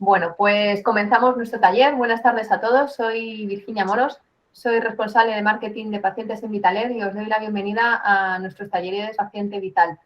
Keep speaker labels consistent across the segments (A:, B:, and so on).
A: Bueno, pues comenzamos nuestro taller. Buenas tardes a todos. Soy Virginia Moros, soy responsable de marketing de pacientes en Vitaler y os doy la bienvenida a nuestros talleres Paciente Vital.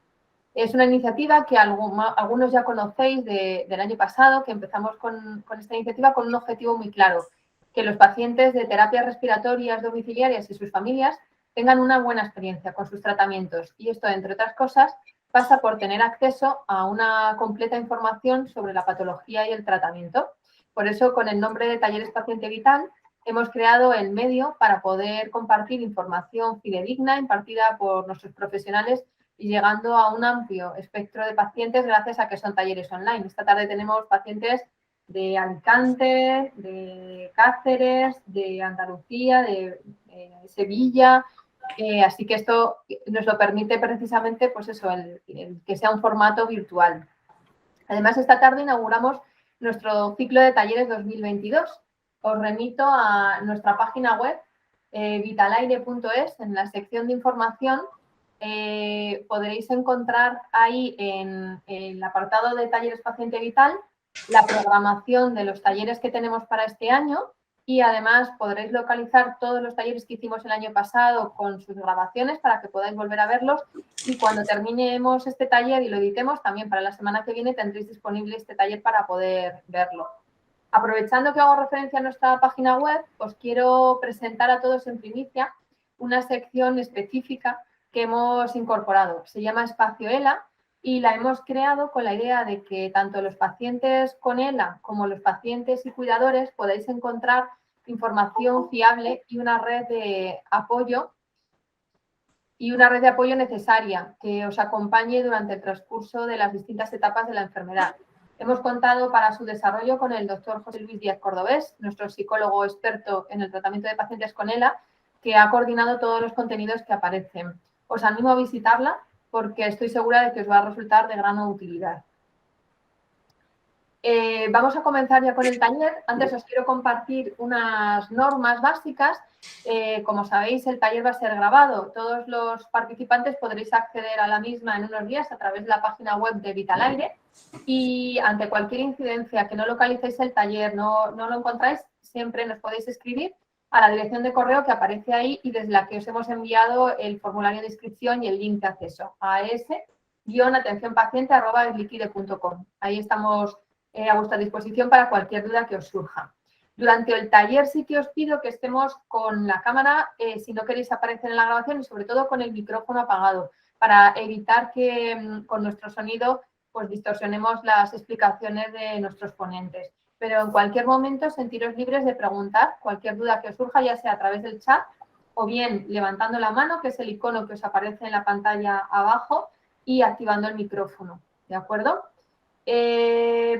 A: Es una iniciativa que algunos ya conocéis del año pasado, que empezamos con esta iniciativa con un objetivo muy claro, que los pacientes de terapias respiratorias domiciliarias y sus familias tengan una buena experiencia con sus tratamientos. Y esto, entre otras cosas, pasa por tener acceso a una completa información sobre la patología y el tratamiento. Por eso, con el nombre de Talleres Paciente Vital, hemos creado el medio para poder compartir información fidedigna impartida por nuestros profesionales y llegando a un amplio espectro de pacientes gracias a que son talleres online. Esta tarde tenemos pacientes de Alicante, de Cáceres, de Andalucía, de Sevilla. Así que esto nos lo permite precisamente, pues eso, el que sea un formato virtual. Además, esta tarde inauguramos nuestro ciclo de talleres 2022. Os remito a nuestra página web, vitalaire.es, en la sección de información. Podréis encontrar ahí en el apartado de talleres paciente vital la programación de los talleres que tenemos para este año y además podréis localizar todos los talleres que hicimos el año pasado con sus grabaciones para que podáis volver a verlos y cuando terminemos este taller y lo editemos también para la semana que viene tendréis disponible este taller para poder verlo. Aprovechando que hago referencia a nuestra página web, os quiero presentar a todos en primicia una sección específica que hemos incorporado. Se llama Espacio ELA y la hemos creado con la idea de que tanto los pacientes con ELA como los pacientes y cuidadores podáis encontrar información fiable y una red de apoyo necesaria que os acompañe durante el transcurso de las distintas etapas de la enfermedad. Hemos contado para su desarrollo con el doctor José Luis Díaz Cordobés, nuestro psicólogo experto en el tratamiento de pacientes con ELA, que ha coordinado todos los contenidos que aparecen. Os animo a visitarla porque estoy segura de que os va a resultar de gran utilidad. Vamos a comenzar ya con el taller. Antes os quiero compartir unas normas básicas. Como sabéis, el taller va a ser grabado. Todos los participantes podréis acceder a la misma en unos días a través de la página web de Vitalaire y ante cualquier incidencia que no localicéis el taller, no lo encontráis, siempre nos podéis escribir a la dirección de correo que aparece ahí y desde la que os hemos enviado el formulario de inscripción y el link de acceso a @atencionpaciente@esliquide.com. Ahí estamos a vuestra disposición para cualquier duda que os surja. Durante el taller sí que os pido que estemos con la cámara, si no queréis aparecer en la grabación, y sobre todo con el micrófono apagado, para evitar que con nuestro sonido pues distorsionemos las explicaciones de nuestros ponentes. Pero en cualquier momento sentiros libres de preguntar cualquier duda que os surja, ya sea a través del chat o bien levantando la mano, que es el icono que os aparece en la pantalla abajo, y activando el micrófono, ¿de acuerdo? Sin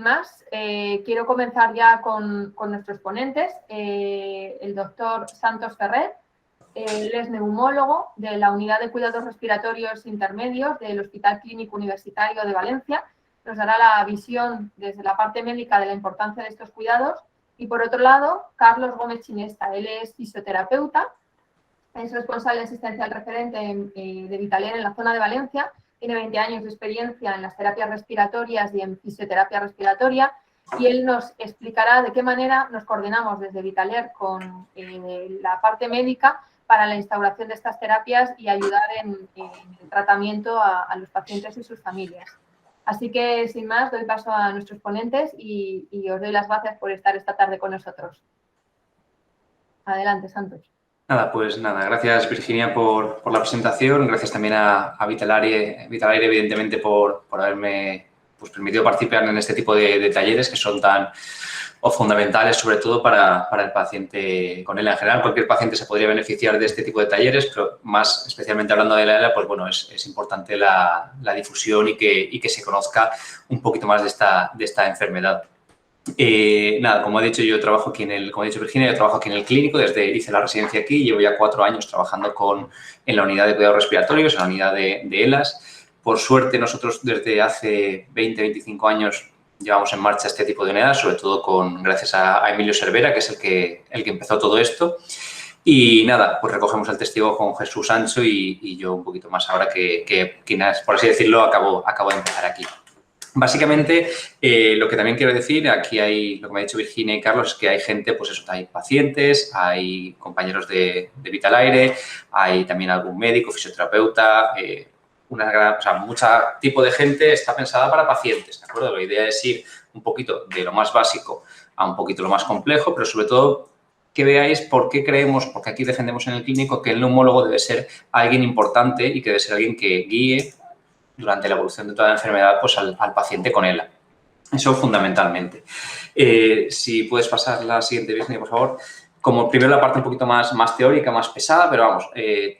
A: más, quiero comenzar ya con nuestros ponentes. El doctor Santos Ferrer, él es neumólogo de la Unidad de Cuidados Respiratorios Intermedios del Hospital Clínico Universitario de Valencia. Nos dará la visión desde la parte médica de la importancia de estos cuidados. Y por otro lado, Carlos Gómez Chinesta, él es fisioterapeuta, es responsable asistencial referente de Vitalaire en la zona de Valencia. Tiene 20 años de experiencia en las terapias respiratorias y en fisioterapia respiratoria y él nos explicará de qué manera nos coordinamos desde Vitalaire con la parte médica para la instauración de estas terapias y ayudar en el tratamiento a los pacientes y sus familias. Así que, sin más, doy paso a nuestros ponentes y os doy las gracias por estar esta tarde con nosotros. Adelante, Santos.
B: Pues nada, gracias Virginia por la presentación, gracias también a Vitalaire evidentemente por haberme permitido participar en este tipo de talleres que son tan fundamentales, sobre todo para el paciente con ELA en general. Cualquier paciente se podría beneficiar de este tipo de talleres, pero más especialmente hablando de la ELA, pues bueno, es importante la difusión y que se conozca un poquito más de esta enfermedad. Nada, como ha dicho como ha dicho Virginia, yo trabajo aquí en el clínico, hice la residencia aquí, llevo ya 4 años trabajando en la unidad de cuidados respiratorios, en la unidad de ELAs. Por suerte, nosotros desde hace 20-25 años llevamos en marcha este tipo de unidades, sobre todo gracias a Emilio Cervera, que es el que empezó todo esto. Y nada, pues recogemos el testigo con Jesús Sancho y yo un poquito más ahora que por así decirlo, acabo de empezar aquí. Básicamente, lo que también quiero decir, aquí hay, lo que me ha dicho Virginia y Carlos, es que hay gente, pues eso, hay pacientes, hay compañeros de Vitalaire, hay también algún médico, fisioterapeuta, mucho tipo de gente está pensada para pacientes, ¿de acuerdo? La idea es ir un poquito de lo más básico a un poquito lo más complejo, pero sobre todo que veáis por qué creemos, porque aquí defendemos en el clínico que el neumólogo debe ser alguien importante y que debe ser alguien que guíe durante la evolución de toda la enfermedad pues al paciente con ELA. Eso fundamentalmente. Si puedes pasar la siguiente, Virginia, por favor. Como primero la parte un poquito más teórica, más pesada, pero vamos,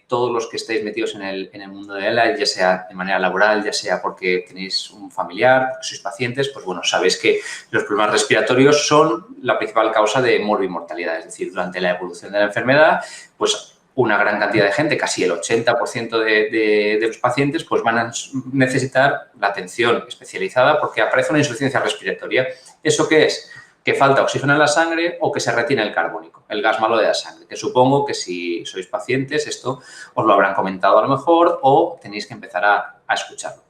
B: todos los que estéis metidos en el mundo de ELA, ya sea de manera laboral, ya sea porque tenéis un familiar, porque sois pacientes, pues bueno, sabéis que los problemas respiratorios son la principal causa de morbimortalidad. Es decir, durante la evolución de la enfermedad, pues una gran cantidad de gente, casi el 80% de los pacientes, pues van a necesitar la atención especializada porque aparece una insuficiencia respiratoria. ¿Eso qué es? Que falta oxígeno en la sangre o que se retiene el carbónico, el gas malo de la sangre, que supongo que si sois pacientes esto os lo habrán comentado a lo mejor o tenéis que empezar a escucharlo.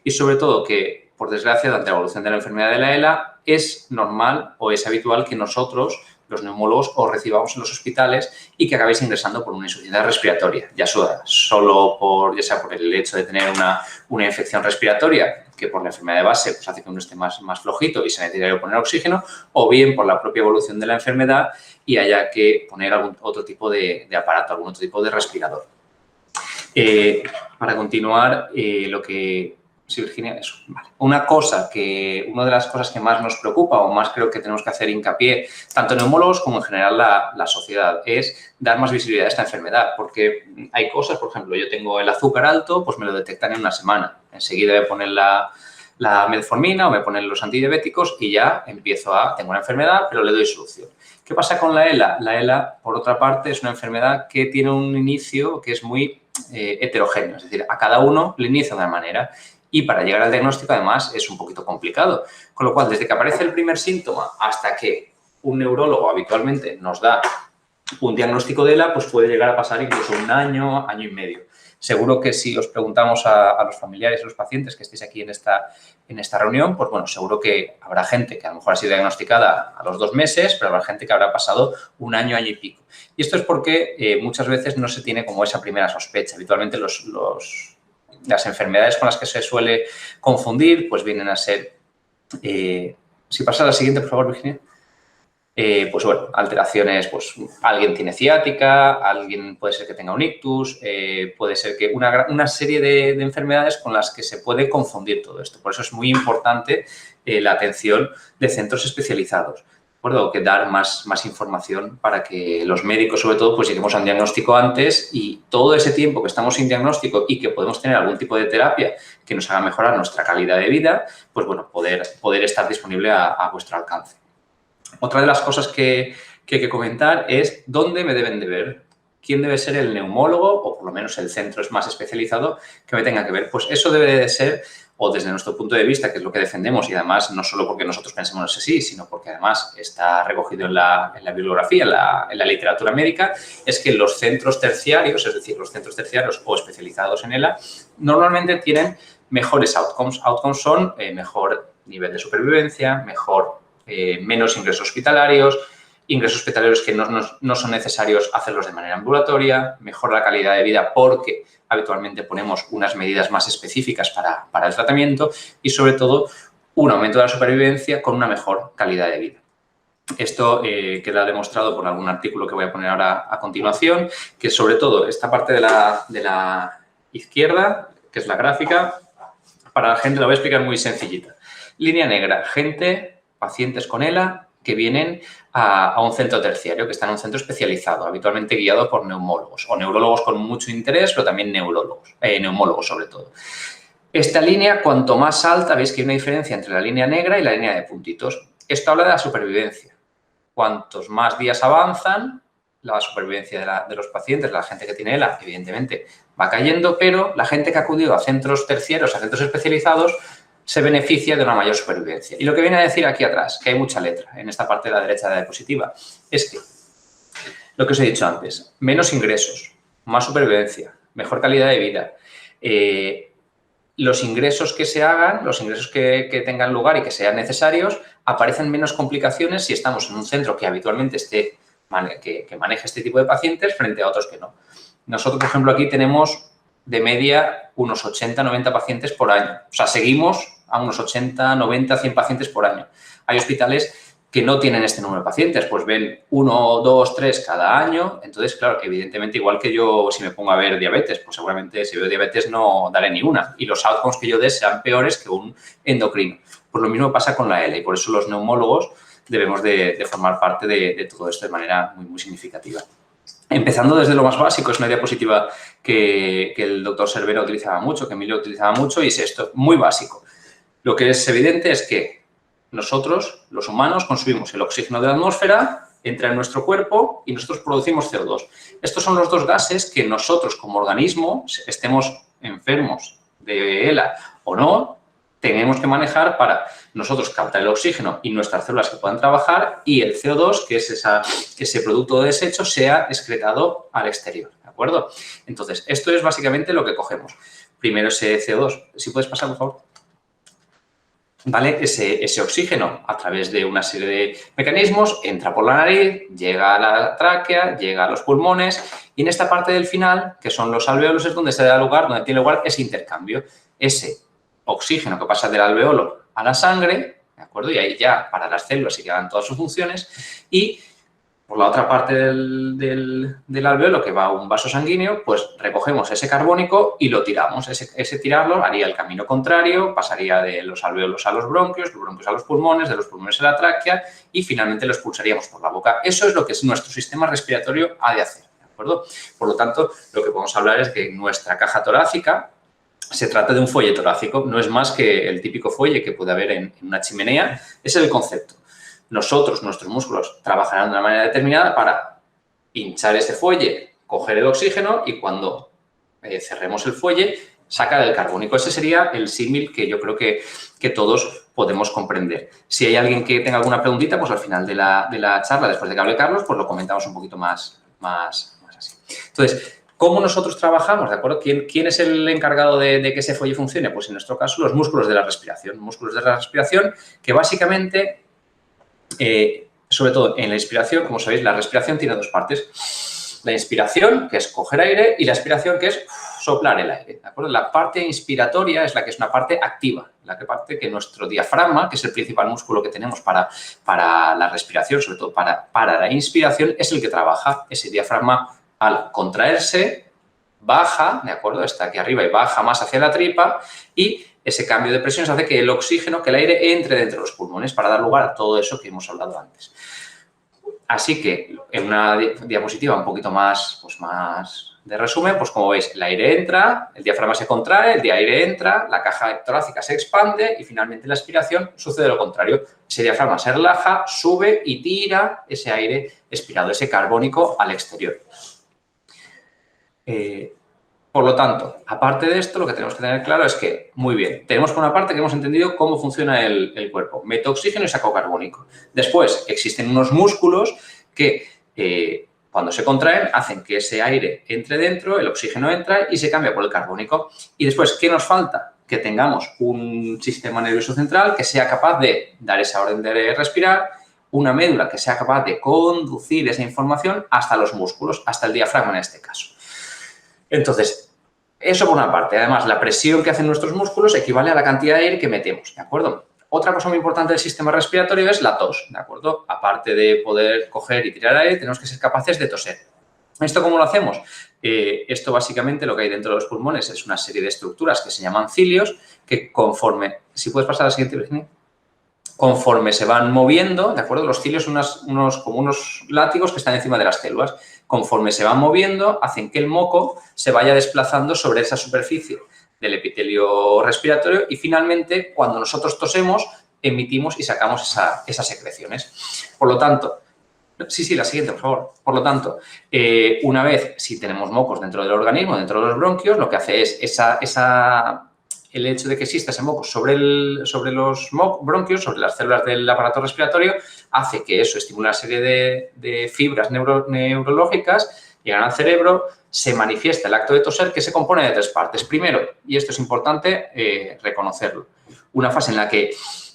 B: Y sobre todo que, por desgracia, durante la evolución de la enfermedad de la ELA es normal o es habitual que nosotros, los neumólogos, os recibamos en los hospitales y que acabéis ingresando por una insuficiencia respiratoria, ya sea por el hecho de tener una infección respiratoria, que por la enfermedad de base pues hace que uno esté más flojito y se necesita poner oxígeno, o bien por la propia evolución de la enfermedad y haya que poner algún otro tipo de aparato, algún otro tipo de respirador. Para continuar, Sí, Virginia, eso. Vale. Una de las cosas que más nos preocupa o más creo que tenemos que hacer hincapié, tanto neumólogos como en general la sociedad, es dar más visibilidad a esta enfermedad, porque hay cosas, por ejemplo, yo tengo el azúcar alto, pues me lo detectan en una semana. Enseguida me ponen la metformina o me ponen los antidiabéticos y ya tengo una enfermedad, pero le doy solución. ¿Qué pasa con la ELA? La ELA, por otra parte, es una enfermedad que tiene un inicio que es muy heterogéneo, es decir, a cada uno le inicia de una manera. Y para llegar al diagnóstico, además, es un poquito complicado. Con lo cual, desde que aparece el primer síntoma hasta que un neurólogo habitualmente nos da un diagnóstico de ELA, pues puede llegar a pasar incluso un año y medio. Seguro que si os preguntamos a los familiares, a los pacientes que estéis aquí en esta reunión, pues bueno, seguro que habrá gente que a lo mejor ha sido diagnosticada a los 2 meses, pero habrá gente que habrá pasado un año y pico. Y esto es porque muchas veces no se tiene como esa primera sospecha. Habitualmente las enfermedades con las que se suele confundir, pues vienen a ser, si pasa a la siguiente, por favor, Virginia, pues bueno, alteraciones, pues alguien tiene ciática, alguien puede ser que tenga un ictus, puede ser que una serie de enfermedades con las que se puede confundir todo esto. Por eso es muy importante la atención de centros especializados. ¿De acuerdo? Que dar más información para que los médicos, sobre todo, pues lleguemos a un diagnóstico antes y todo ese tiempo que estamos sin diagnóstico y que podemos tener algún tipo de terapia que nos haga mejorar nuestra calidad de vida, pues bueno, poder estar disponible a vuestro alcance. Otra de las cosas que hay que comentar es dónde me deben de ver, quién debe ser el neumólogo o por lo menos el centro es más especializado que me tenga que ver. Pues eso debe de ser, o desde nuestro punto de vista, que es lo que defendemos y además no solo porque nosotros pensemos así, sino porque además está recogido en la bibliografía, en la literatura médica, es que los centros terciarios, es decir, los centros terciarios o especializados en ELA, normalmente tienen mejores outcomes. Outcomes son mejor nivel de supervivencia, menos ingresos hospitalarios que no son necesarios hacerlos de manera ambulatoria, mejora la calidad de vida porque habitualmente ponemos unas medidas más específicas para el tratamiento y, sobre todo, un aumento de la supervivencia con una mejor calidad de vida. Esto queda demostrado por algún artículo que voy a poner ahora a continuación, que sobre todo esta parte de la izquierda, que es la gráfica, para la gente la voy a explicar muy sencillita. Línea negra, pacientes con ELA que vienen a un centro terciario, que está en un centro especializado, habitualmente guiado por neumólogos o neurólogos con mucho interés, pero también neumólogos sobre todo. Esta línea, cuanto más alta, veis que hay una diferencia entre la línea negra y la línea de puntitos. Esto habla de la supervivencia. Cuantos más días avanzan, la supervivencia de los pacientes, la gente que tiene ELA, evidentemente va cayendo, pero la gente que ha acudido a centros terciarios, a centros especializados, se beneficia de una mayor supervivencia. Y lo que viene a decir aquí atrás, que hay mucha letra en esta parte de la derecha de la diapositiva, es que lo que os he dicho antes, menos ingresos, más supervivencia, mejor calidad de vida, los ingresos que se hagan, los ingresos que tengan lugar y que sean necesarios, aparecen menos complicaciones si estamos en un centro que habitualmente que maneje este tipo de pacientes frente a otros que no. Nosotros, por ejemplo, aquí tenemos de media unos 80, 90 pacientes por año. O sea, seguimos a unos 80, 90, 100 pacientes por año. Hay hospitales que no tienen este número de pacientes, pues ven 1, 2, 3 cada año. Entonces, claro, evidentemente, igual que yo si me pongo a ver diabetes, pues seguramente si veo diabetes no daré ni una y los outcomes que yo dé serán peores que un endocrino. Pues lo mismo pasa con la ELA y por eso los neumólogos debemos de formar parte de todo esto de manera muy, muy significativa. Empezando desde lo más básico, es una diapositiva que el doctor Cervera utilizaba mucho, que Emilio utilizaba mucho y es esto, muy básico. Lo que es evidente es que nosotros, los humanos, consumimos el oxígeno de la atmósfera, entra en nuestro cuerpo y nosotros producimos CO2. Estos son los dos gases que nosotros como organismo, estemos enfermos de ELA o no, tenemos que manejar para nosotros captar el oxígeno y nuestras células que puedan trabajar y el CO2, que es ese producto de desecho, sea excretado al exterior, ¿de acuerdo? Entonces, esto es básicamente lo que cogemos. Primero ese CO2. Si puedes pasar, por favor. ¿Vale? Ese oxígeno, a través de una serie de mecanismos, entra por la nariz, llega a la tráquea, llega a los pulmones y en esta parte del final, que son los alvéolos, es donde donde tiene lugar ese intercambio. Ese oxígeno que pasa del alveolo a la sangre, ¿de acuerdo? Y ahí ya para las células y que hagan todas sus funciones y por la otra parte del alveolo, que va a un vaso sanguíneo, pues recogemos ese carbónico y lo tiramos. Ese tirarlo haría el camino contrario, pasaría de los alvéolos a los bronquios a los pulmones, de los pulmones a la tráquea y finalmente lo expulsaríamos por la boca. Eso es lo que nuestro sistema respiratorio ha de hacer, ¿de acuerdo? Por lo tanto, lo que podemos hablar es que nuestra caja torácica se trata de un fuelle torácico, no es más que el típico fuelle que puede haber en una chimenea, ese es el concepto. Nosotros, nuestros músculos, trabajarán de una manera determinada para hinchar ese fuelle, coger el oxígeno y cuando cerremos el fuelle, sacar el carbónico. Ese sería el símil que yo creo que todos podemos comprender. Si hay alguien que tenga alguna preguntita, pues al final de la charla, después de que hable Carlos, pues lo comentamos un poquito más así. Entonces, ¿cómo nosotros trabajamos? ¿De acuerdo? ¿Quién es el encargado de que ese fuelle funcione? Pues en nuestro caso, los músculos de la respiración. Músculos de la respiración que básicamente... sobre todo en la inspiración, como sabéis, la respiración tiene dos partes. La inspiración, que es coger aire, y la expiración, que es soplar el aire, ¿de acuerdo? La parte inspiratoria es la que es una parte activa, la que parte que nuestro diafragma, que es el principal músculo que tenemos para la respiración, sobre todo para la inspiración, es el que trabaja. Ese diafragma, al contraerse, baja, ¿de acuerdo? Está aquí arriba y baja más hacia la tripa y ese cambio de presiones hace que el oxígeno, que el aire entre dentro de los pulmones para dar lugar a todo eso que hemos hablado antes. Así que en una diapositiva un poquito más de resumen, pues como veis, el aire entra, el diafragma se contrae, el aire entra, la caja torácica se expande y finalmente la expiración sucede lo contrario. Ese diafragma se relaja, sube y tira ese aire expirado, ese carbónico al exterior. Por lo tanto, aparte de esto, lo que tenemos que tener claro es que, muy bien, tenemos por una parte que hemos entendido cómo funciona el cuerpo. Meto oxígeno y saco carbónico. Después, existen unos músculos que cuando se contraen hacen que ese aire entre dentro, el oxígeno entra y se cambia por el carbónico. Y después, ¿qué nos falta? Que tengamos un sistema nervioso central que sea capaz de dar esa orden de respirar, una médula que sea capaz de conducir esa información hasta los músculos, hasta el diafragma en este caso. Entonces, eso por una parte. Además, la presión que hacen nuestros músculos equivale a la cantidad de aire que metemos, ¿de acuerdo? Otra cosa muy importante del sistema respiratorio es la tos, ¿de acuerdo? Aparte de poder coger y tirar aire, tenemos que ser capaces de toser. ¿Esto cómo lo hacemos? Esto básicamente lo que hay dentro de los pulmones es una serie de estructuras que se llaman cilios que conforme... Si puedes pasar a la siguiente, Virginia. Conforme se van moviendo, ¿de acuerdo? Los cilios son como unos látigos que están encima de las células. Conforme se van moviendo, hacen que el moco se vaya desplazando sobre esa superficie del epitelio respiratorio y finalmente, cuando nosotros tosemos, emitimos y sacamos esas secreciones. Por lo tanto, sí, la siguiente, por favor. Por lo tanto, una vez, si tenemos mocos dentro del organismo, dentro de los bronquios, lo que hace es el hecho de que exista ese moco sobre los bronquios, sobre las células del aparato respiratorio, hace que eso estimule una serie de fibras neurológicas llegan al cerebro, se manifiesta el acto de toser, que se compone de 3 partes. Primero, y esto es importante reconocerlo, una fase en la que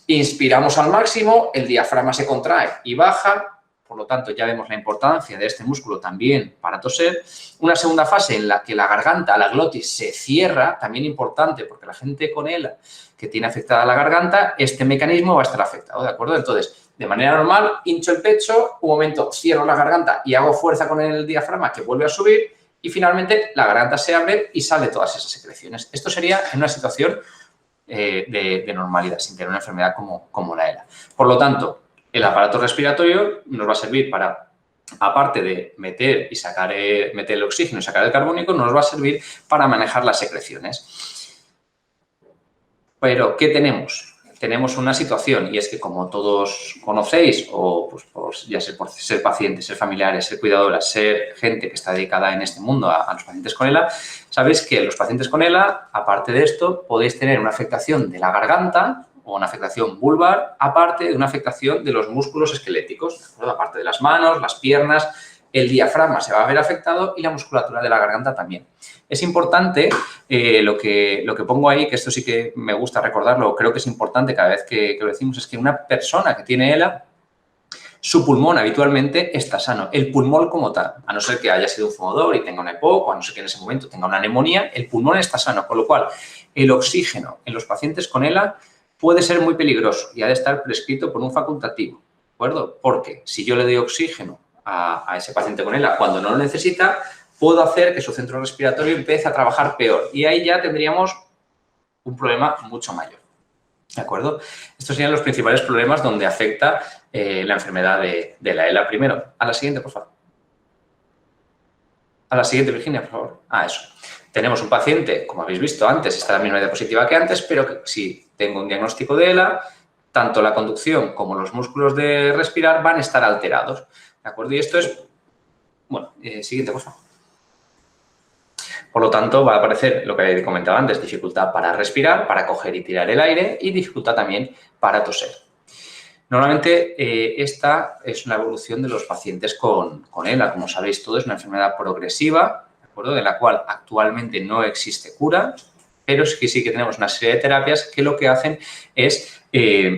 B: inspiramos al máximo, el diafragma se contrae y baja, por lo tanto ya vemos la importancia de este músculo también para toser. Una segunda fase en la que la garganta, la glotis, se cierra, también importante porque la gente con ELA que tiene afectada la garganta, este mecanismo va a estar afectado, ¿de acuerdo? Entonces, de manera normal, hincho el pecho, un momento cierro la garganta y hago fuerza con el diafragma que vuelve a subir y finalmente la garganta se abre y sale todas esas secreciones. Esto sería en una situación de normalidad, sin tener una enfermedad como la ELA. Por lo tanto, el aparato respiratorio nos va a servir para, aparte de meter el oxígeno y sacar el carbónico, nos va a servir para manejar las secreciones. Pero, ¿qué tenemos? Tenemos una situación y es que, como todos conocéis, o pues, ya sea por ser pacientes, ser familiares, ser cuidadoras, ser gente que está dedicada en este mundo a los pacientes con ELA, sabéis que los pacientes con ELA, aparte de esto, podéis tener una afectación de la garganta o una afectación vulvar, aparte de una afectación de los músculos esqueléticos, ¿no? Aparte de las manos, las piernas, el diafragma se va a ver afectado y la musculatura de la garganta también. Es importante lo que pongo ahí, que esto sí que me gusta recordarlo, creo que es importante cada vez que lo decimos, es que una persona que tiene ELA, su pulmón habitualmente está sano. El pulmón como tal, a no ser que haya sido un fumador y tenga una EPOC, o a no ser que en ese momento tenga una neumonía, el pulmón está sano, con lo cual el oxígeno en los pacientes con ELA puede ser muy peligroso y ha de estar prescrito por un facultativo, ¿de acuerdo? Porque si yo le doy oxígeno a ese paciente con ELA cuando no lo necesita, puedo hacer que su centro respiratorio empiece a trabajar peor y ahí ya tendríamos un problema mucho mayor, ¿de acuerdo? Estos serían los principales problemas donde afecta la enfermedad de la ELA. Primero, a la siguiente, por favor. A la siguiente, Virginia, por favor. Eso. Tenemos un paciente, como habéis visto antes, está en la misma diapositiva que antes, pero que si tengo un diagnóstico de ELA, tanto la conducción como los músculos de respirar van a estar alterados, ¿de acuerdo? Y esto es, bueno, siguiente, por favor. Por lo tanto, va a aparecer lo que he comentado antes, dificultad para respirar, para coger y tirar el aire y dificultad también para toser. Normalmente, esta es una evolución de los pacientes con ELA. Como sabéis todos, es una enfermedad progresiva, ¿de acuerdo? De la cual actualmente no existe cura, pero sí que tenemos una serie de terapias que lo que hacen es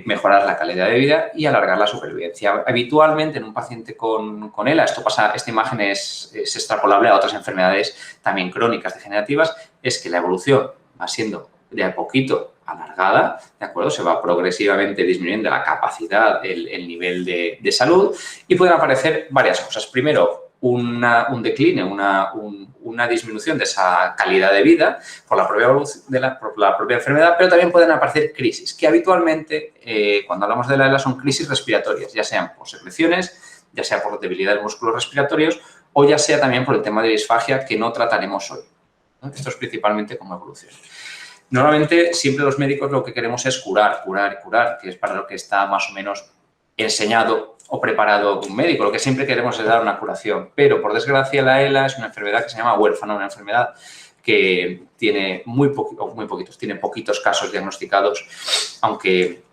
B: mejorar la calidad de vida y alargar la supervivencia. Habitualmente en un paciente con ELA, esta imagen es extrapolable a otras enfermedades también crónicas degenerativas, es que la evolución va siendo de a poquito alargada, ¿de acuerdo? Se va progresivamente disminuyendo la capacidad, el nivel de salud y pueden aparecer varias cosas. Primero, un decline, una disminución de esa calidad de vida por la propia enfermedad, pero también pueden aparecer crisis, que habitualmente, cuando hablamos de la ELA, son crisis respiratorias, ya sean por secreciones, ya sea por debilidad de músculos respiratorios o ya sea también por el tema de disfagia que no trataremos hoy, ¿no? Esto es principalmente como evolución. Normalmente, siempre los médicos lo que queremos es curar, que es para lo que está más o menos enseñado o preparado un médico. Lo que siempre queremos es dar una curación. Pero, por desgracia, la ELA es una enfermedad que se llama huérfana, una enfermedad que tiene tiene poquitos casos diagnosticados, aunque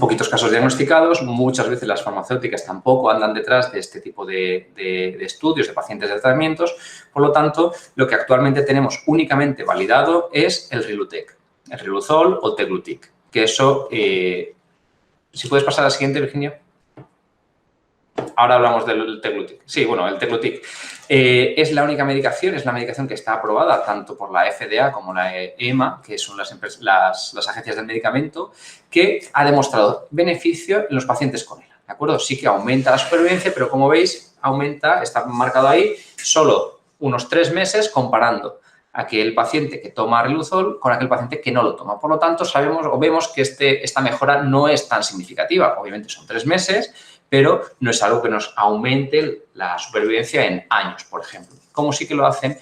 B: poquitos casos diagnosticados, muchas veces las farmacéuticas tampoco andan detrás de este tipo de estudios de pacientes de tratamientos. Por lo tanto, lo que actualmente tenemos únicamente validado es el Rilutec, el Riluzol o el Teglutic, que eso, si puedes pasar a la siguiente, Virginia. Ahora hablamos del Teglutic. Sí, bueno, el Teglutic es la única medicación, es la medicación que está aprobada tanto por la FDA como la EMA, que son las agencias del medicamento, que ha demostrado beneficio en los pacientes con ELA, ¿de acuerdo? Sí que aumenta la supervivencia, pero como veis, está marcado ahí solo unos 3 meses comparando aquel paciente que toma Riluzol con aquel paciente que no lo toma. Por lo tanto, sabemos o vemos que esta mejora no es tan significativa. Obviamente son 3 meses, pero no es algo que nos aumente la supervivencia en años, por ejemplo. Como sí que lo hacen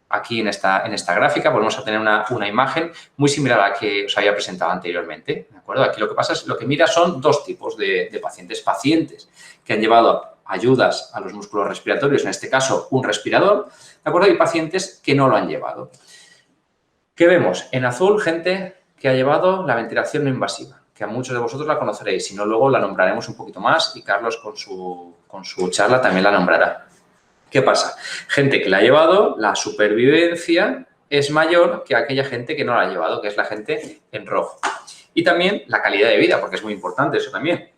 B: aquí en esta gráfica, volvemos a tener una imagen muy similar a la que os había presentado anteriormente, ¿de acuerdo? Aquí lo que pasa es, lo que mira son 2 tipos de pacientes. Pacientes que han llevado ayudas a los músculos respiratorios, en este caso un respirador, ¿de acuerdo? Y pacientes que no lo han llevado. ¿Qué vemos? En azul, gente que ha llevado la ventilación no invasiva, que a muchos de vosotros la conoceréis, si no luego la nombraremos un poquito más y Carlos con su charla también la nombrará. ¿Qué pasa? Gente que la ha llevado, la supervivencia es mayor que aquella gente que no la ha llevado, que es la gente en rojo. Y también la calidad de vida, porque es muy importante eso también.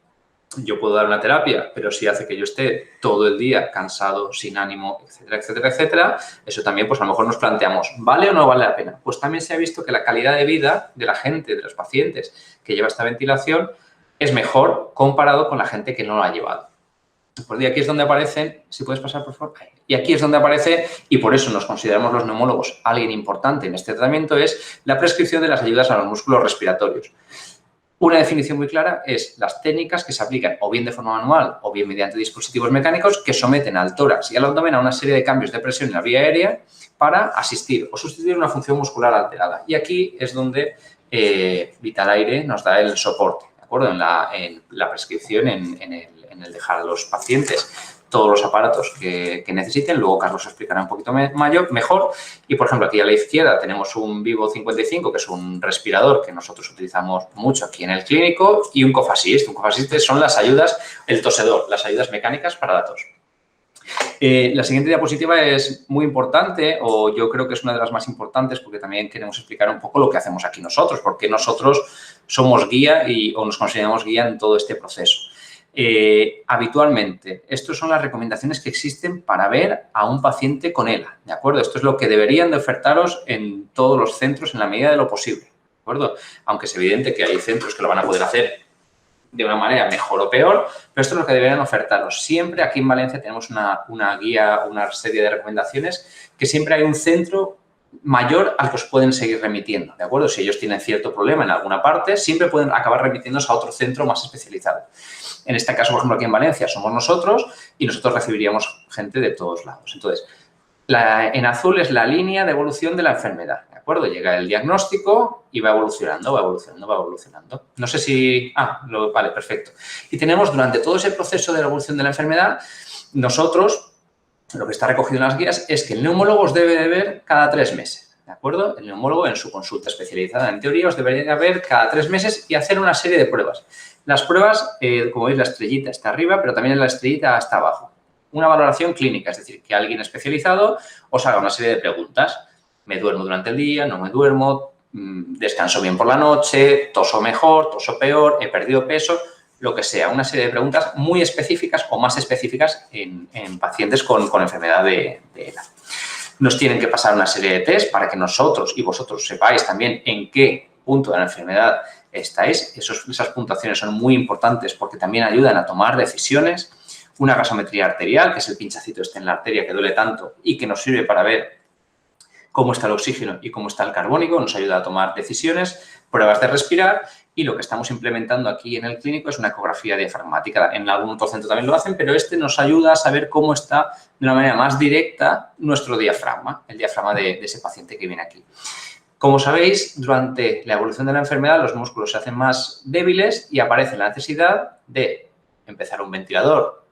B: Yo puedo dar una terapia, pero si hace que yo esté todo el día cansado, sin ánimo, etcétera, etcétera, etcétera, eso también, pues a lo mejor nos planteamos, ¿vale o no vale la pena? Pues también se ha visto que la calidad de vida de la gente, de los pacientes que lleva esta ventilación, es mejor comparado con la gente que no la ha llevado. Pues y aquí es donde aparecen, si puedes pasar por favor, y aquí es donde aparece, y por eso nos consideramos los neumólogos alguien importante en este tratamiento, es la prescripción de las ayudas a los músculos respiratorios. Una definición muy clara es las técnicas que se aplican o bien de forma manual o bien mediante dispositivos mecánicos que someten al tórax y al abdomen a una serie de cambios de presión en la vía aérea para asistir o sustituir una función muscular alterada. Y aquí es donde Vitalaire nos da el soporte, ¿de acuerdo? En la prescripción, en el dejar a los pacientes todos los aparatos que necesiten. Luego Carlos explicará un poquito mejor. Y, por ejemplo, aquí a la izquierda tenemos un Vivo 55, que es un respirador que nosotros utilizamos mucho aquí en el clínico, y un Cofassist. Un Cofassist son las ayudas, el tosedor, las ayudas mecánicas para la tos. La siguiente diapositiva es muy importante, o yo creo que es una de las más importantes, porque también queremos explicar un poco lo que hacemos aquí nosotros, porque nosotros somos guía o nos consideramos guía en todo este proceso. Habitualmente, estas son las recomendaciones que existen para ver a un paciente con ELA, ¿de acuerdo? Esto es lo que deberían de ofertaros en todos los centros en la medida de lo posible, ¿de acuerdo? Aunque es evidente que hay centros que lo van a poder hacer de una manera mejor o peor, pero esto es lo que deberían ofertaros. Siempre aquí en Valencia tenemos una guía, una serie de recomendaciones, que siempre hay un centro mayor al que os pueden seguir remitiendo, ¿de acuerdo? Si ellos tienen cierto problema en alguna parte, siempre pueden acabar remitiéndose a otro centro más especializado. En este caso, por ejemplo, aquí en Valencia somos nosotros y nosotros recibiríamos gente de todos lados. Entonces, en azul es la línea de evolución de la enfermedad, ¿de acuerdo? Llega el diagnóstico y va evolucionando, va evolucionando, va evolucionando. No sé si... vale, perfecto. Y tenemos durante todo ese proceso de la evolución de la enfermedad, nosotros, lo que está recogido en las guías es que el neumólogo os debe de ver cada 3 meses, ¿de acuerdo? El neumólogo en su consulta especializada en teoría os debería de ver cada 3 meses y hacer una serie de pruebas. Las pruebas, como veis, la estrellita está arriba, pero también la estrellita está abajo. Una valoración clínica, es decir, que alguien especializado os haga una serie de preguntas. ¿Me duermo durante el día? ¿No me duermo? ¿Descanso bien por la noche? ¿Toso mejor? ¿Toso peor? ¿He perdido peso? Lo que sea, una serie de preguntas muy específicas o más específicas en pacientes con enfermedad de ELA. Nos tienen que pasar una serie de test para que nosotros y vosotros sepáis también en qué punto de la enfermedad estáis. Esas puntuaciones son muy importantes porque también ayudan a tomar decisiones. Una gasometría arterial, que es el pinchacito este en la arteria que duele tanto y que nos sirve para ver cómo está el oxígeno y cómo está el carbónico, nos ayuda a tomar decisiones, pruebas de respirar, y lo que estamos implementando aquí en el clínico es una ecografía diafragmática. En algún otro centro también lo hacen, pero este nos ayuda a saber cómo está de una manera más directa nuestro diafragma, el diafragma de ese paciente que viene aquí. Como sabéis, durante la evolución de la enfermedad los músculos se hacen más débiles y aparece la necesidad de empezar un ventilador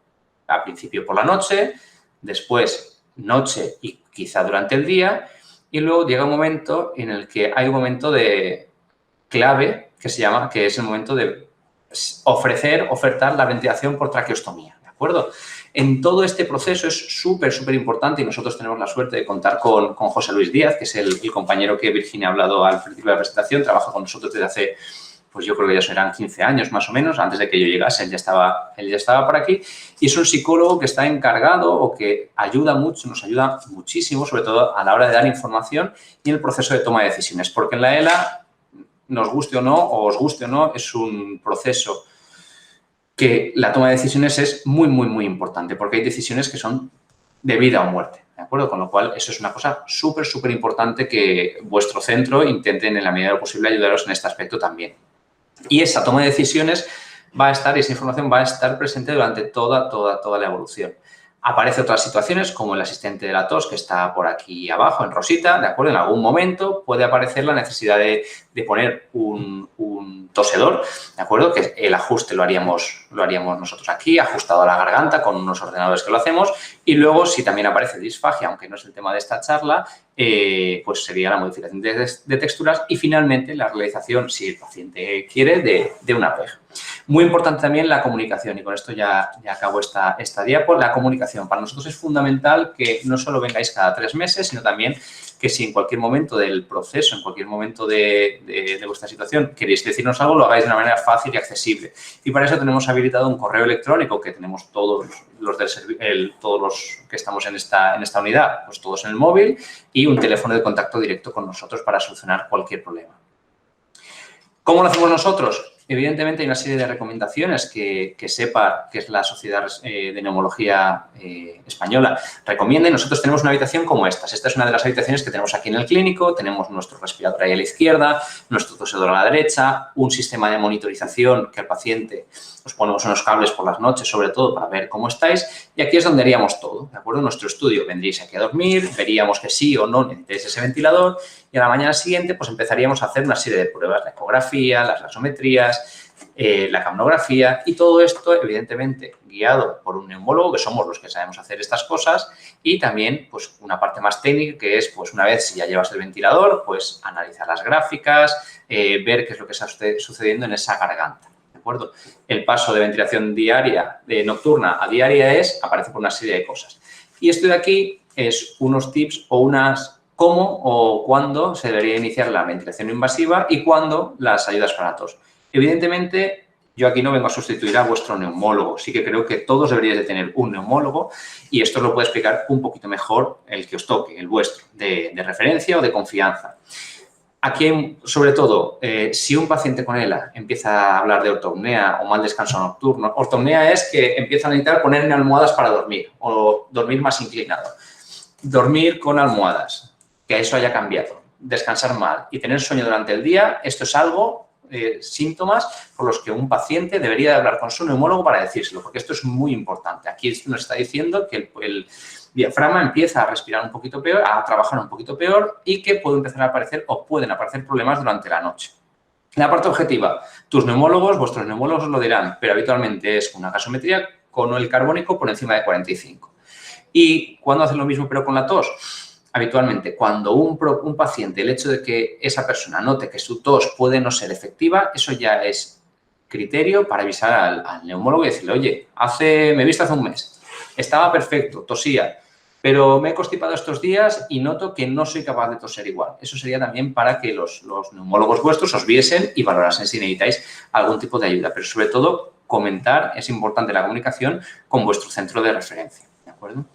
B: al principio por la noche, después noche y quizá durante el día, y luego llega un momento en el que hay un momento de clave que es el momento de ofertar la ventilación por traqueostomía, ¿de acuerdo? En todo este proceso es súper importante y nosotros tenemos la suerte de contar con José Luis Díaz, que es el compañero que Virginia ha hablado al principio de la presentación, trabaja con nosotros desde hace, pues yo creo que ya serán 15 años más o menos, antes de que yo llegase, él ya estaba por aquí, y es un psicólogo que está encargado o que ayuda mucho, nos ayuda muchísimo, sobre todo a la hora de dar información y en el proceso de toma de decisiones, porque en la ELA, nos guste o no, o os guste o no, es un proceso que la toma de decisiones es muy importante, porque hay decisiones que son de vida o muerte, ¿de acuerdo? Con lo cual, eso es una cosa súper importante que vuestro centro intenten en la medida de lo posible ayudaros en este aspecto también. Y esa toma de decisiones esa información va a estar presente durante toda la evolución. Aparecen otras situaciones como el asistente de la tos, que está por aquí abajo en rosita, ¿de acuerdo? En algún momento puede aparecer la necesidad de poner un tosedor, ¿de acuerdo? Que el ajuste lo haríamos nosotros aquí, ajustado a la garganta con unos ordenadores que lo hacemos. Y luego, si también aparece disfagia, aunque no es el tema de esta charla, pues sería la modificación de texturas y finalmente la realización, si el paciente quiere, de una PEG. Muy importante también la comunicación, y con esto ya acabo esta diapo. La comunicación. Para nosotros es fundamental que no solo vengáis cada 3 meses, sino también que si en cualquier momento del proceso, en cualquier momento de vuestra situación, queréis decirnos algo, lo hagáis de una manera fácil y accesible. Y para eso tenemos habilitado un correo electrónico que tenemos todos los que estamos en esta unidad, pues todos en el móvil, y un teléfono de contacto directo con nosotros para solucionar cualquier problema. ¿Cómo lo hacemos nosotros? Evidentemente hay una serie de recomendaciones que SEPA, que es la Sociedad de Neumología Española, recomienda, y nosotros tenemos una habitación como esta. Esta es una de las habitaciones que tenemos aquí en el clínico. Tenemos nuestro respirador ahí a la izquierda, nuestro tosedor a la derecha, un sistema de monitorización que al paciente os ponemos unos cables por las noches, sobre todo para ver cómo estáis, y aquí es donde haríamos todo, ¿de acuerdo? Nuestro estudio, vendríais aquí a dormir, veríamos que sí o no necesitáis ese ventilador, y a la mañana siguiente pues empezaríamos a hacer una serie de pruebas, la ecografía, las gasometrías, la capnografía, y todo esto, evidentemente, guiado por un neumólogo, que somos los que sabemos hacer estas cosas, y también, pues, una parte más técnica, que es, pues, una vez si ya llevas el ventilador, pues, analizar las gráficas, ver qué es lo que está sucediendo en esa garganta, ¿de acuerdo? El paso de ventilación diaria, de nocturna a diaria aparece por una serie de cosas. Y esto de aquí es unos tips o unas cómo o cuándo se debería iniciar la ventilación invasiva y cuándo las ayudas para la tos. Evidentemente, yo aquí no vengo a sustituir a vuestro neumólogo. Sí que creo que todos deberíais de tener un neumólogo, y esto os lo puede explicar un poquito mejor el que os toque, el vuestro, de referencia o de confianza. Aquí, sobre todo, si un paciente con ELA empieza a hablar de ortopnea o mal descanso nocturno, ortopnea es que empiezan a necesitar ponerle almohadas para dormir o dormir más inclinado. Dormir con almohadas, que eso haya cambiado, descansar mal y tener sueño durante el día, esto es algo, síntomas por los que un paciente debería de hablar con su neumólogo para decírselo, porque esto es muy importante. Aquí nos está diciendo que el diafragma empieza a respirar un poquito peor, a trabajar un poquito peor, y que puede empezar a aparecer o pueden aparecer problemas durante la noche. La parte objetiva, vuestros neumólogos os lo dirán, pero habitualmente es una gasometría con el carbónico por encima de 45. ¿Y cuándo hacen lo mismo pero con la tos? Habitualmente, cuando un paciente, el hecho de que esa persona note que su tos puede no ser efectiva, eso ya es criterio para avisar al neumólogo y decirle, oye, me he visto hace un mes, estaba perfecto, tosía, pero me he constipado estos días y noto que no soy capaz de toser igual. Eso sería también para que los neumólogos vuestros os viesen y valorasen si necesitáis algún tipo de ayuda. Pero sobre todo, comentar, es importante la comunicación con vuestro centro de referencia, ¿de acuerdo?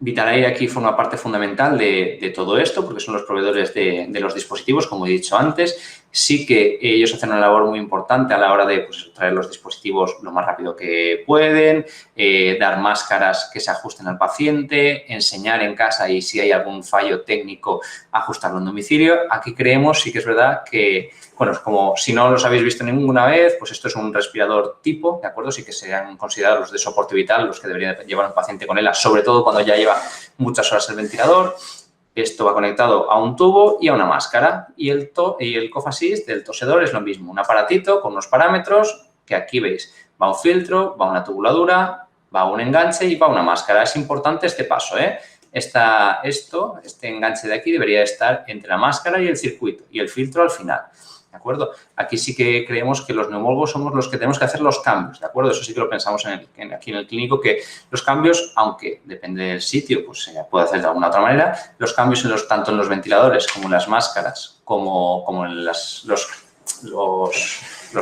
B: Vitalaire aquí forma parte fundamental de todo esto, porque son los proveedores de los dispositivos, como he dicho antes. Sí que ellos hacen una labor muy importante a la hora de traer los dispositivos lo más rápido que pueden, dar máscaras que se ajusten al paciente, enseñar en casa y si hay algún fallo técnico, ajustarlo en domicilio. Aquí creemos, sí que es verdad que, bueno, como si no los habéis visto ninguna vez, pues esto es un respirador tipo, ¿de acuerdo? Sí que se han considerado los de soporte vital, los que debería llevar un paciente con ELA, sobre todo cuando ya lleva muchas horas el ventilador. Esto va conectado a un tubo y a una máscara. Y el Cough Assist del tosedor es lo mismo, un aparatito con unos parámetros que aquí veis. Va un filtro, va una tubuladura, va un enganche y va una máscara. Es importante este paso, ¿eh? Este enganche de aquí debería estar entre la máscara y el circuito y el filtro al final. ¿De acuerdo? Aquí sí que creemos que los neumólogos somos los que tenemos que hacer los cambios, ¿de acuerdo? Eso sí que lo pensamos aquí en el clínico, que los cambios, aunque depende del sitio, pues se puede hacer de alguna otra manera, los cambios tanto en los ventiladores como en las máscaras, como en los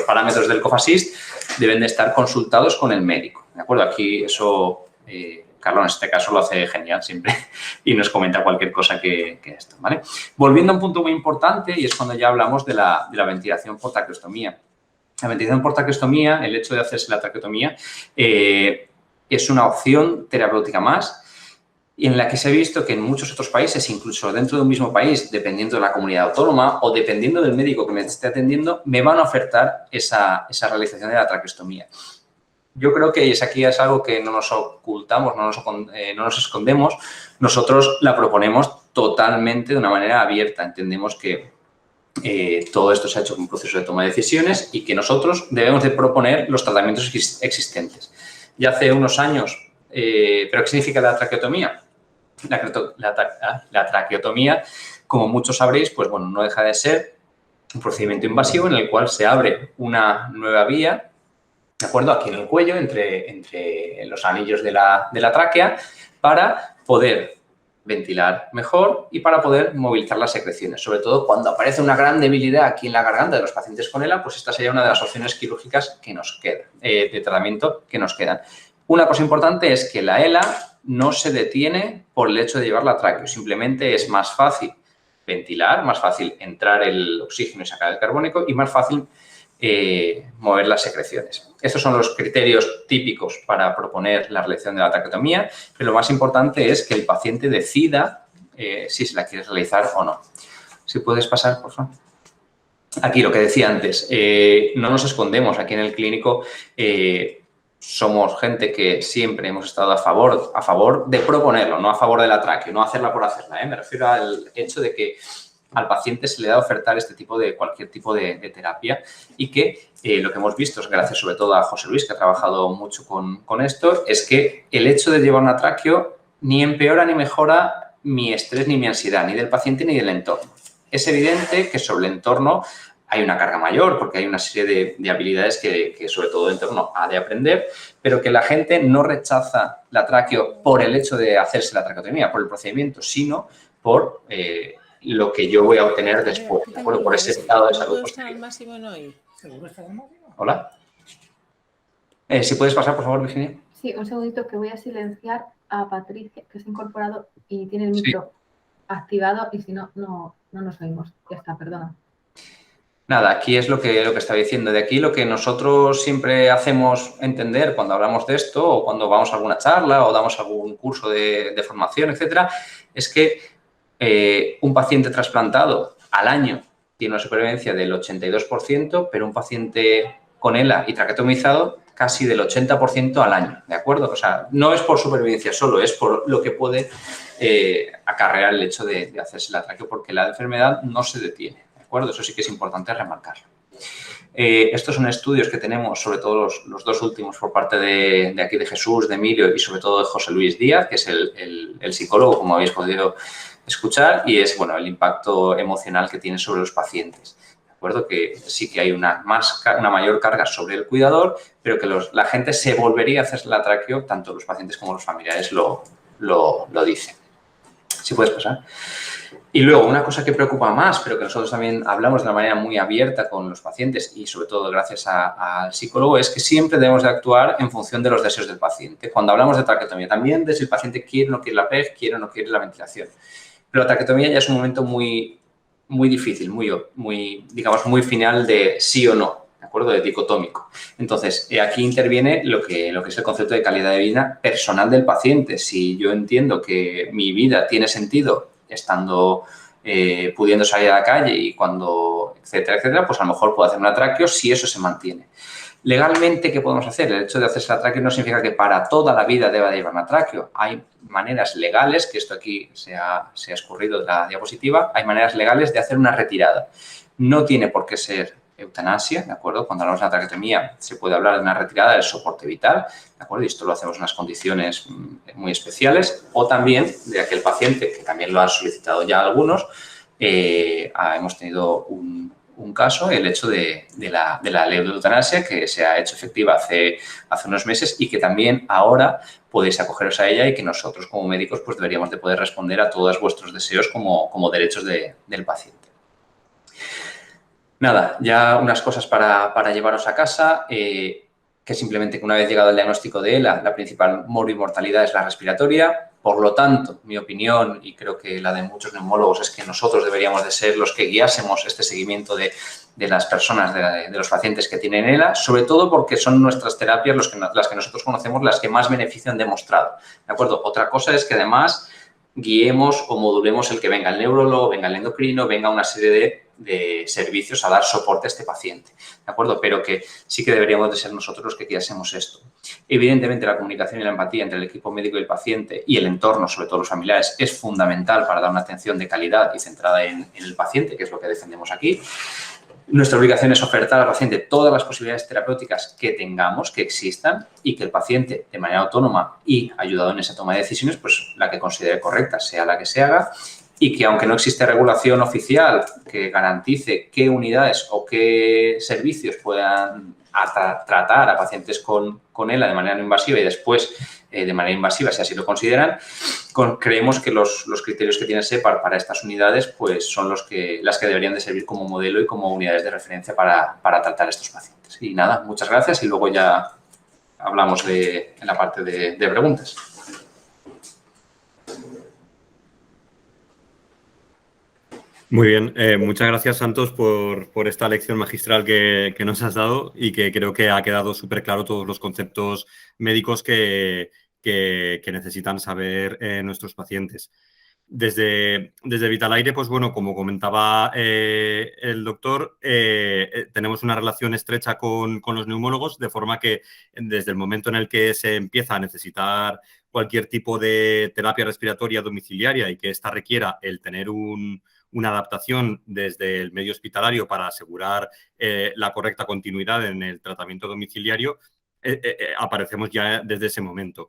B: parámetros del Cough Assist, deben de estar consultados con el médico, ¿de acuerdo? Aquí eso... Carlos, en este caso, lo hace genial siempre y nos comenta cualquier cosa que esto, ¿vale? Volviendo a un punto muy importante, y es cuando ya hablamos de la ventilación por traqueostomía. La ventilación por traqueostomía, el hecho de hacerse la traqueotomía, es una opción terapéutica más, y en la que se ha visto que en muchos otros países, incluso dentro de un mismo país, dependiendo de la comunidad autónoma o dependiendo del médico que me esté atendiendo, me van a ofertar esa realización de la traqueostomía. Yo creo que aquí es algo que no nos ocultamos, no nos escondemos. Nosotros la proponemos totalmente de una manera abierta. Entendemos que todo esto se ha hecho con un proceso de toma de decisiones y que nosotros debemos de proponer los tratamientos existentes. Ya hace unos años, ¿pero qué significa la traqueotomía? La traqueotomía, como muchos sabréis, pues bueno, no deja de ser un procedimiento invasivo en el cual se abre una nueva vía, ¿de acuerdo? Aquí en el cuello, entre los anillos de la tráquea, para poder ventilar mejor y para poder movilizar las secreciones. Sobre todo cuando aparece una gran debilidad aquí en la garganta de los pacientes con ELA, pues esta sería una de las opciones quirúrgicas que nos quedan, de tratamiento que nos quedan. Una cosa importante es que la ELA no se detiene por el hecho de llevar la tráqueo, simplemente es más fácil ventilar, más fácil entrar el oxígeno y sacar el carbónico y más fácil mover las secreciones. Estos son los criterios típicos para proponer la realización de la traqueotomía, pero lo más importante es que el paciente decida si se la quiere realizar o no. Si puedes pasar, por favor. Aquí lo que decía antes, no nos escondemos aquí en el clínico, somos gente que siempre hemos estado a favor de proponerlo, no a favor de la tráqueo, no hacerla por hacerla. Me refiero al hecho de que al paciente se le da a ofertar cualquier tipo de terapia y que lo que hemos visto, gracias sobre todo a José Luis, que ha trabajado mucho con esto, es que el hecho de llevar una tráqueo ni empeora ni mejora mi estrés ni mi ansiedad, ni del paciente ni del entorno. Es evidente que sobre el entorno hay una carga mayor porque hay una serie de habilidades que sobre todo el entorno ha de aprender, pero que la gente no rechaza la tráqueo por el hecho de hacerse la traqueotomía, por el procedimiento, sino por lo que yo voy a obtener después, ¿de acuerdo? Por ese estado de salud posterior. Hola. Si puedes pasar, por favor, Virginia.
A: Sí, un segundito que voy a silenciar a Patricia, que se ha incorporado y tiene el micro activado y si no, no nos oímos. Ya está, perdona.
B: Nada, aquí es lo que estaba diciendo. De aquí lo que nosotros siempre hacemos entender cuando hablamos de esto o cuando vamos a alguna charla o damos algún curso de formación, etcétera, es que un paciente trasplantado al año tiene una supervivencia del 82%, pero un paciente con ELA y traqueotomizado casi del 80% al año, ¿de acuerdo? O sea, no es por supervivencia solo, es por lo que puede acarrear el hecho de hacerse la traqueo, porque la enfermedad no se detiene, ¿de acuerdo? Eso sí que es importante remarcarlo. Estos son estudios que tenemos, sobre todo los dos últimos por parte de aquí de Jesús, de Emilio y sobre todo de José Luis Díaz, que es el psicólogo, como habéis podido escuchar, y es, bueno, el impacto emocional que tiene sobre los pacientes. ¿De acuerdo? Que sí que hay una mayor carga sobre el cuidador, pero que la gente se volvería a hacer la traqueo, tanto los pacientes como los familiares lo dicen. Si puedes pasar. Y luego, una cosa que preocupa más, pero que nosotros también hablamos de una manera muy abierta con los pacientes y sobre todo gracias al psicólogo, es que siempre debemos de actuar en función de los deseos del paciente. Cuando hablamos de traqueotomía, también de si el paciente quiere o no quiere la PEG, quiere o no quiere la ventilación. Pero la traqueotomía ya es un momento muy difícil, digamos, muy final de sí o no, ¿de acuerdo? De dicotómico. Entonces, aquí interviene lo que es el concepto de calidad de vida personal del paciente. Si yo entiendo que mi vida tiene sentido estando pudiendo salir a la calle y cuando, etcétera, pues a lo mejor puedo hacer una traqueo si eso se mantiene. Legalmente, ¿qué podemos hacer? El hecho de hacerse la traqueo no significa que para toda la vida deba de llevar una traqueo. Hay maneras legales, que esto aquí se ha escurrido de la diapositiva, hay maneras legales de hacer una retirada. No tiene por qué ser eutanasia, ¿de acuerdo? Cuando hablamos de una traqueotomía se puede hablar de una retirada del soporte vital, ¿de acuerdo? Y esto lo hacemos en unas condiciones muy especiales, o también de aquel paciente, que también lo han solicitado ya algunos, hemos tenido un caso, el hecho de la ley de eutanasia que se ha hecho efectiva hace unos meses y que también ahora podéis acogeros a ella y que nosotros como médicos pues deberíamos de poder responder a todos vuestros deseos como derechos del paciente. Nada, ya unas cosas para llevaros a casa, que simplemente que una vez llegado el diagnóstico de ELA, la principal morbimortalidad es la respiratoria. Por lo tanto, mi opinión, y creo que la de muchos neumólogos, es que nosotros deberíamos de ser los que guiásemos este seguimiento de las personas, de los pacientes que tienen ELA, sobre todo porque son nuestras terapias las que nosotros conocemos, las que más beneficio han demostrado. ¿De acuerdo? Otra cosa es que además guiemos o modulemos el que venga el neurólogo, venga el endocrino, venga una serie de servicios a dar soporte a este paciente, ¿de acuerdo? Pero que sí que deberíamos de ser nosotros los que guiásemos esto. Evidentemente, la comunicación y la empatía entre el equipo médico y el paciente y el entorno, sobre todo los familiares, es fundamental para dar una atención de calidad y centrada en el paciente, que es lo que defendemos aquí. Nuestra obligación es ofertar al paciente todas las posibilidades terapéuticas que tengamos, que existan, y que el paciente, de manera autónoma y ayudado en esa toma de decisiones, pues la que considere correcta, sea la que se haga. y que aunque no existe regulación oficial que garantice qué unidades o qué servicios puedan tratar a pacientes con ELA de manera no invasiva y después de manera invasiva, si así lo consideran, creemos que los criterios que tiene SEPAR para estas unidades pues, son las que deberían de servir como modelo y como unidades de referencia para tratar a estos pacientes. Y nada, muchas gracias y luego ya hablamos en la parte de preguntas.
C: Muy bien, muchas gracias Santos por esta lección magistral que nos has dado y que creo que ha quedado súper claro todos los conceptos médicos que necesitan saber nuestros pacientes. Desde Vitalaire, pues bueno, como comentaba el doctor, tenemos una relación estrecha con los neumólogos, de forma que desde el momento en el que se empieza a necesitar cualquier tipo de terapia respiratoria domiciliaria y que ésta requiera el tener una adaptación desde el medio hospitalario para asegurar la correcta continuidad en el tratamiento domiciliario, aparecemos ya desde ese momento.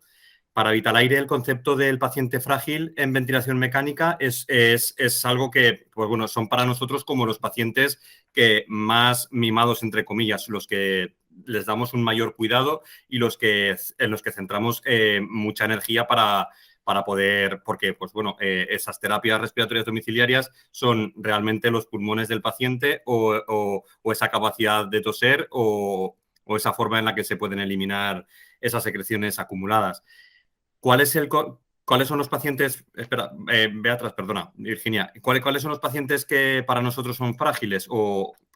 C: Para Vitalaire, el concepto del paciente frágil en ventilación mecánica es algo que, pues bueno, son para nosotros como los pacientes que más mimados, entre comillas, los que les damos un mayor cuidado y en los que centramos mucha energía para poder, porque pues bueno, esas terapias respiratorias domiciliarias son realmente los pulmones del paciente o esa capacidad de toser o esa forma en la que se pueden eliminar esas secreciones acumuladas. ¿Cuáles son los pacientes? Espera, Beatriz, perdona, Virginia. ¿Cuáles son los pacientes que para nosotros son frágiles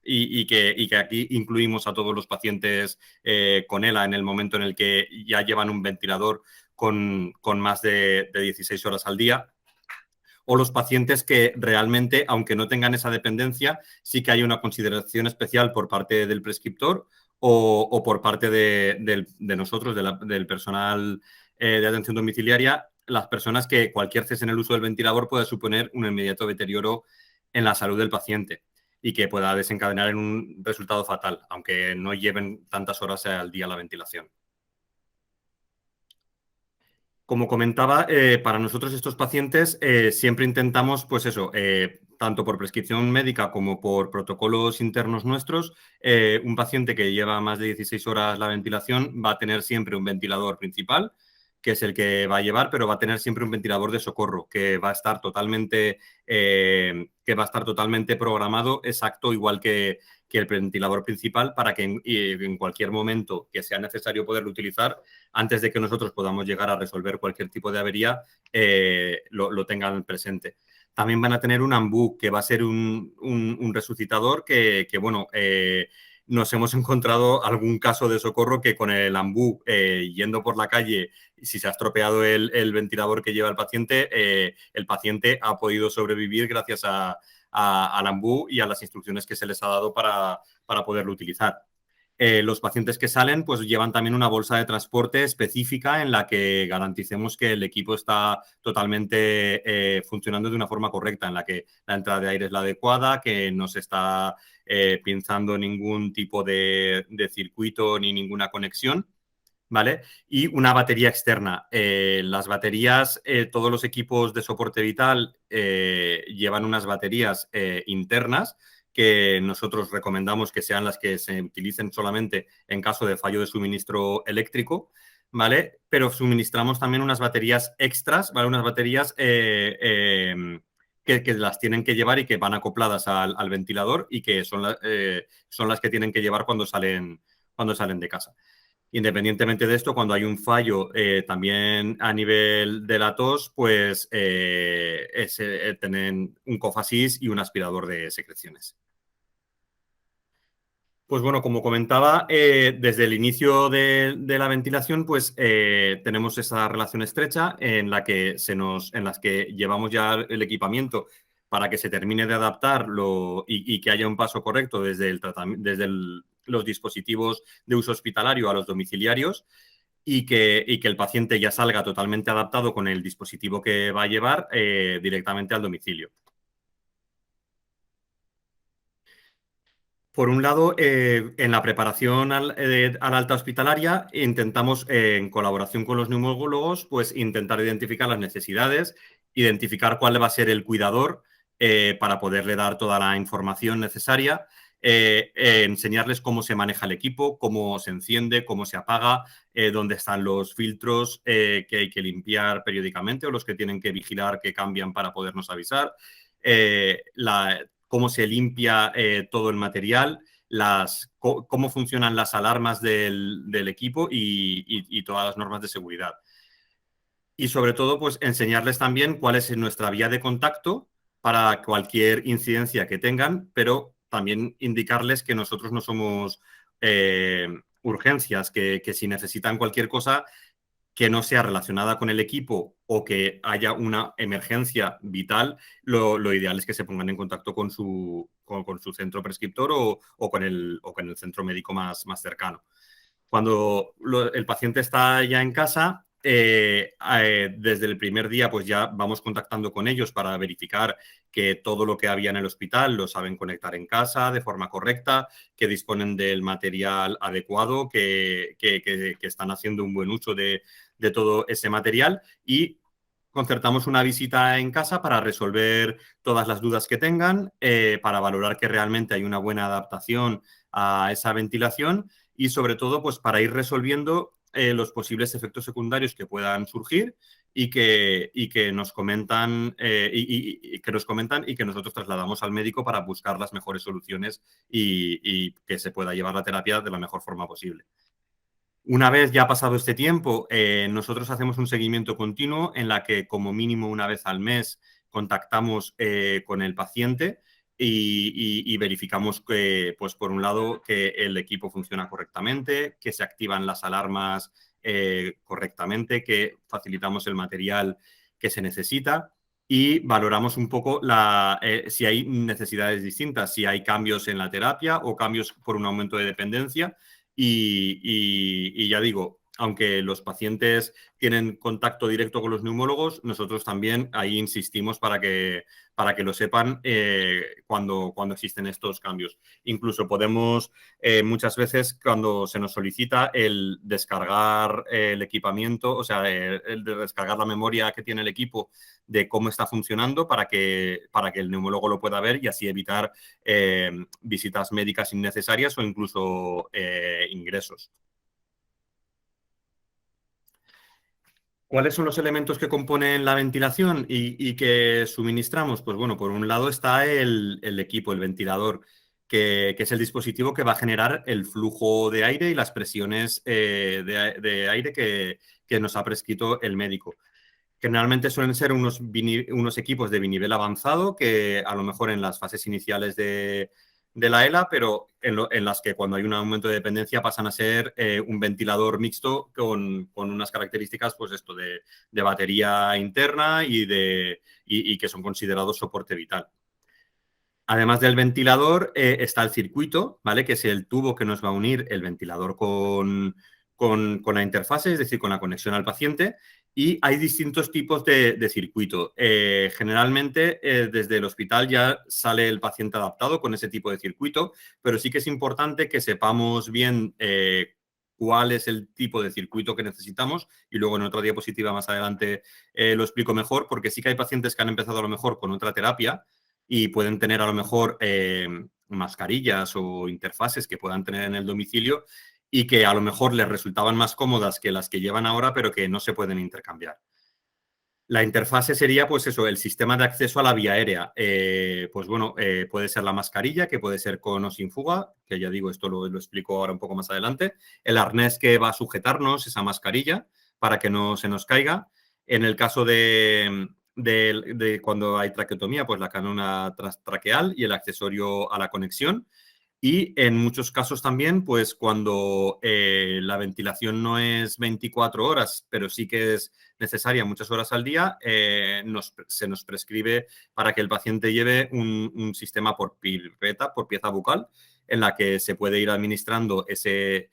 C: y que aquí incluimos a todos los pacientes con ELA en el momento en el que ya llevan un ventilador con más de 16 horas al día? O los pacientes que realmente, aunque no tengan esa dependencia, sí que hay una consideración especial por parte del prescriptor o por parte de nosotros, del personal de atención domiciliaria, las personas que cualquier cese en el uso del ventilador pueda suponer un inmediato deterioro en la salud del paciente y que pueda desencadenar en un resultado fatal, aunque no lleven tantas horas al día la ventilación. Como comentaba, para nosotros estos pacientes siempre intentamos, pues eso, tanto por prescripción médica como por protocolos internos nuestros, un paciente que lleva más de 16 horas la ventilación va a tener siempre un ventilador principal, que es el que va a llevar, pero va a tener siempre un ventilador de socorro que va a estar totalmente programado exacto, igual que el ventilador principal, para que en cualquier momento que sea necesario poderlo utilizar, antes de que nosotros podamos llegar a resolver cualquier tipo de avería, lo tengan presente. También van a tener un AMBU, que va a ser un resucitador que bueno, nos hemos encontrado algún caso de socorro que con el AMBU, yendo por la calle, si se ha estropeado el ventilador que lleva el paciente ha podido sobrevivir gracias al AMBU y a las instrucciones que se les ha dado para poderlo utilizar. Los pacientes que salen pues llevan también una bolsa de transporte específica en la que garanticemos que el equipo está totalmente funcionando de una forma correcta, en la que la entrada de aire es la adecuada, que no se está pinzando ningún tipo de circuito ni ninguna conexión, ¿vale? Y una batería externa. Las baterías, todos los equipos de soporte vital llevan unas baterías internas que nosotros recomendamos que sean las que se utilicen solamente en caso de fallo de suministro eléctrico, ¿vale? Pero suministramos también unas baterías extras, ¿vale? Unas baterías que las tienen que llevar y que van acopladas al ventilador y que son las que tienen que llevar cuando salen de casa. Independientemente de esto, cuando hay un fallo también a nivel de la tos, pues tienen un COFASIS y un aspirador de secreciones. Pues bueno, como comentaba, desde el inicio de la ventilación, pues tenemos esa relación estrecha en las que llevamos ya el equipamiento para que se termine de adaptar y que haya un paso correcto desde los dispositivos de uso hospitalario a los domiciliarios y que el paciente ya salga totalmente adaptado con el dispositivo que va a llevar directamente al domicilio. Por un lado, en la preparación a la alta hospitalaria, intentamos, en colaboración con los neumólogos, pues intentar identificar las necesidades identificar cuál va a ser el cuidador para poderle dar toda la información necesaria, enseñarles cómo se maneja el equipo, cómo se enciende, cómo se apaga, dónde están los filtros que hay que limpiar periódicamente o los que tienen que vigilar que cambian para podernos avisar, cómo se limpia todo el material, cómo funcionan las alarmas del equipo y todas las normas de seguridad. Y sobre todo, pues enseñarles también cuál es nuestra vía de contacto para cualquier incidencia que tengan, pero también indicarles que nosotros no somos urgencias, que si necesitan cualquier cosa que no sea relacionada con el equipo o que haya una emergencia vital, lo ideal es que se pongan en contacto con su centro prescriptor o con el centro médico más cercano. Cuando el paciente está ya en casa, desde el primer día pues ya vamos contactando con ellos para verificar que todo lo que había en el hospital lo saben conectar en casa de forma correcta, que disponen del material adecuado, que están haciendo un buen uso de todo ese material y concertamos una visita en casa para resolver todas las dudas que tengan, para valorar que realmente hay una buena adaptación a esa ventilación y sobre todo pues para ir resolviendo los posibles efectos secundarios que puedan surgir y que nos comentan y que nosotros trasladamos al médico para buscar las mejores soluciones y que se pueda llevar la terapia de la mejor forma posible. Una vez ya pasado este tiempo, nosotros hacemos un seguimiento continuo en la que como mínimo una vez al mes contactamos con el paciente y verificamos que, pues por un lado, que el equipo funciona correctamente, que se activan las alarmas correctamente, que facilitamos el material que se necesita y valoramos un poco si hay necesidades distintas, si hay cambios en la terapia o cambios por un aumento de dependencia. Y ya digo, aunque los pacientes tienen contacto directo con los neumólogos, nosotros también ahí insistimos para que lo sepan cuando existen estos cambios. Incluso podemos muchas veces cuando se nos solicita el descargar el equipamiento, o sea, el de descargar la memoria que tiene el equipo de cómo está funcionando para que el neumólogo lo pueda ver y así evitar visitas médicas innecesarias o incluso ingresos. ¿Cuáles son los elementos que componen la ventilación y que suministramos? Pues bueno, por un lado está el equipo, el ventilador, que es el dispositivo que va a generar el flujo de aire y las presiones de aire que nos ha prescrito el médico. Generalmente suelen ser unos equipos de binivel avanzado que a lo mejor en las fases iniciales de la ELA, pero en las que cuando hay un aumento de dependencia pasan a ser un ventilador mixto con unas características pues esto de batería interna y que son considerados soporte vital. Además del ventilador está el circuito, ¿vale? Que es el tubo que nos va a unir el ventilador con la interfase, es decir, con la conexión al paciente. Y hay distintos tipos de circuito. Generalmente, desde el hospital ya sale el paciente adaptado con ese tipo de circuito, pero sí que es importante que sepamos bien cuál es el tipo de circuito que necesitamos y luego en otra diapositiva más adelante lo explico mejor, porque sí que hay pacientes que han empezado a lo mejor con otra terapia y pueden tener a lo mejor mascarillas o interfaces que puedan tener en el domicilio y que a lo mejor les resultaban más cómodas que las que llevan ahora, pero que no se pueden intercambiar. La interfase sería, pues eso, el sistema de acceso a la vía aérea. Pues bueno, puede ser la mascarilla, que puede ser con o sin fuga, que ya digo, esto lo explico ahora un poco más adelante. El arnés que va a sujetarnos esa mascarilla para que no se nos caiga. En el caso de cuando hay traqueotomía, pues la canula traqueal y el accesorio a la conexión. Y en muchos casos también, pues cuando la ventilación no es 24 horas, pero sí que es necesaria muchas horas al día, se nos prescribe para que el paciente lleve un sistema por pipeta, por pieza bucal, en la que se puede ir administrando ese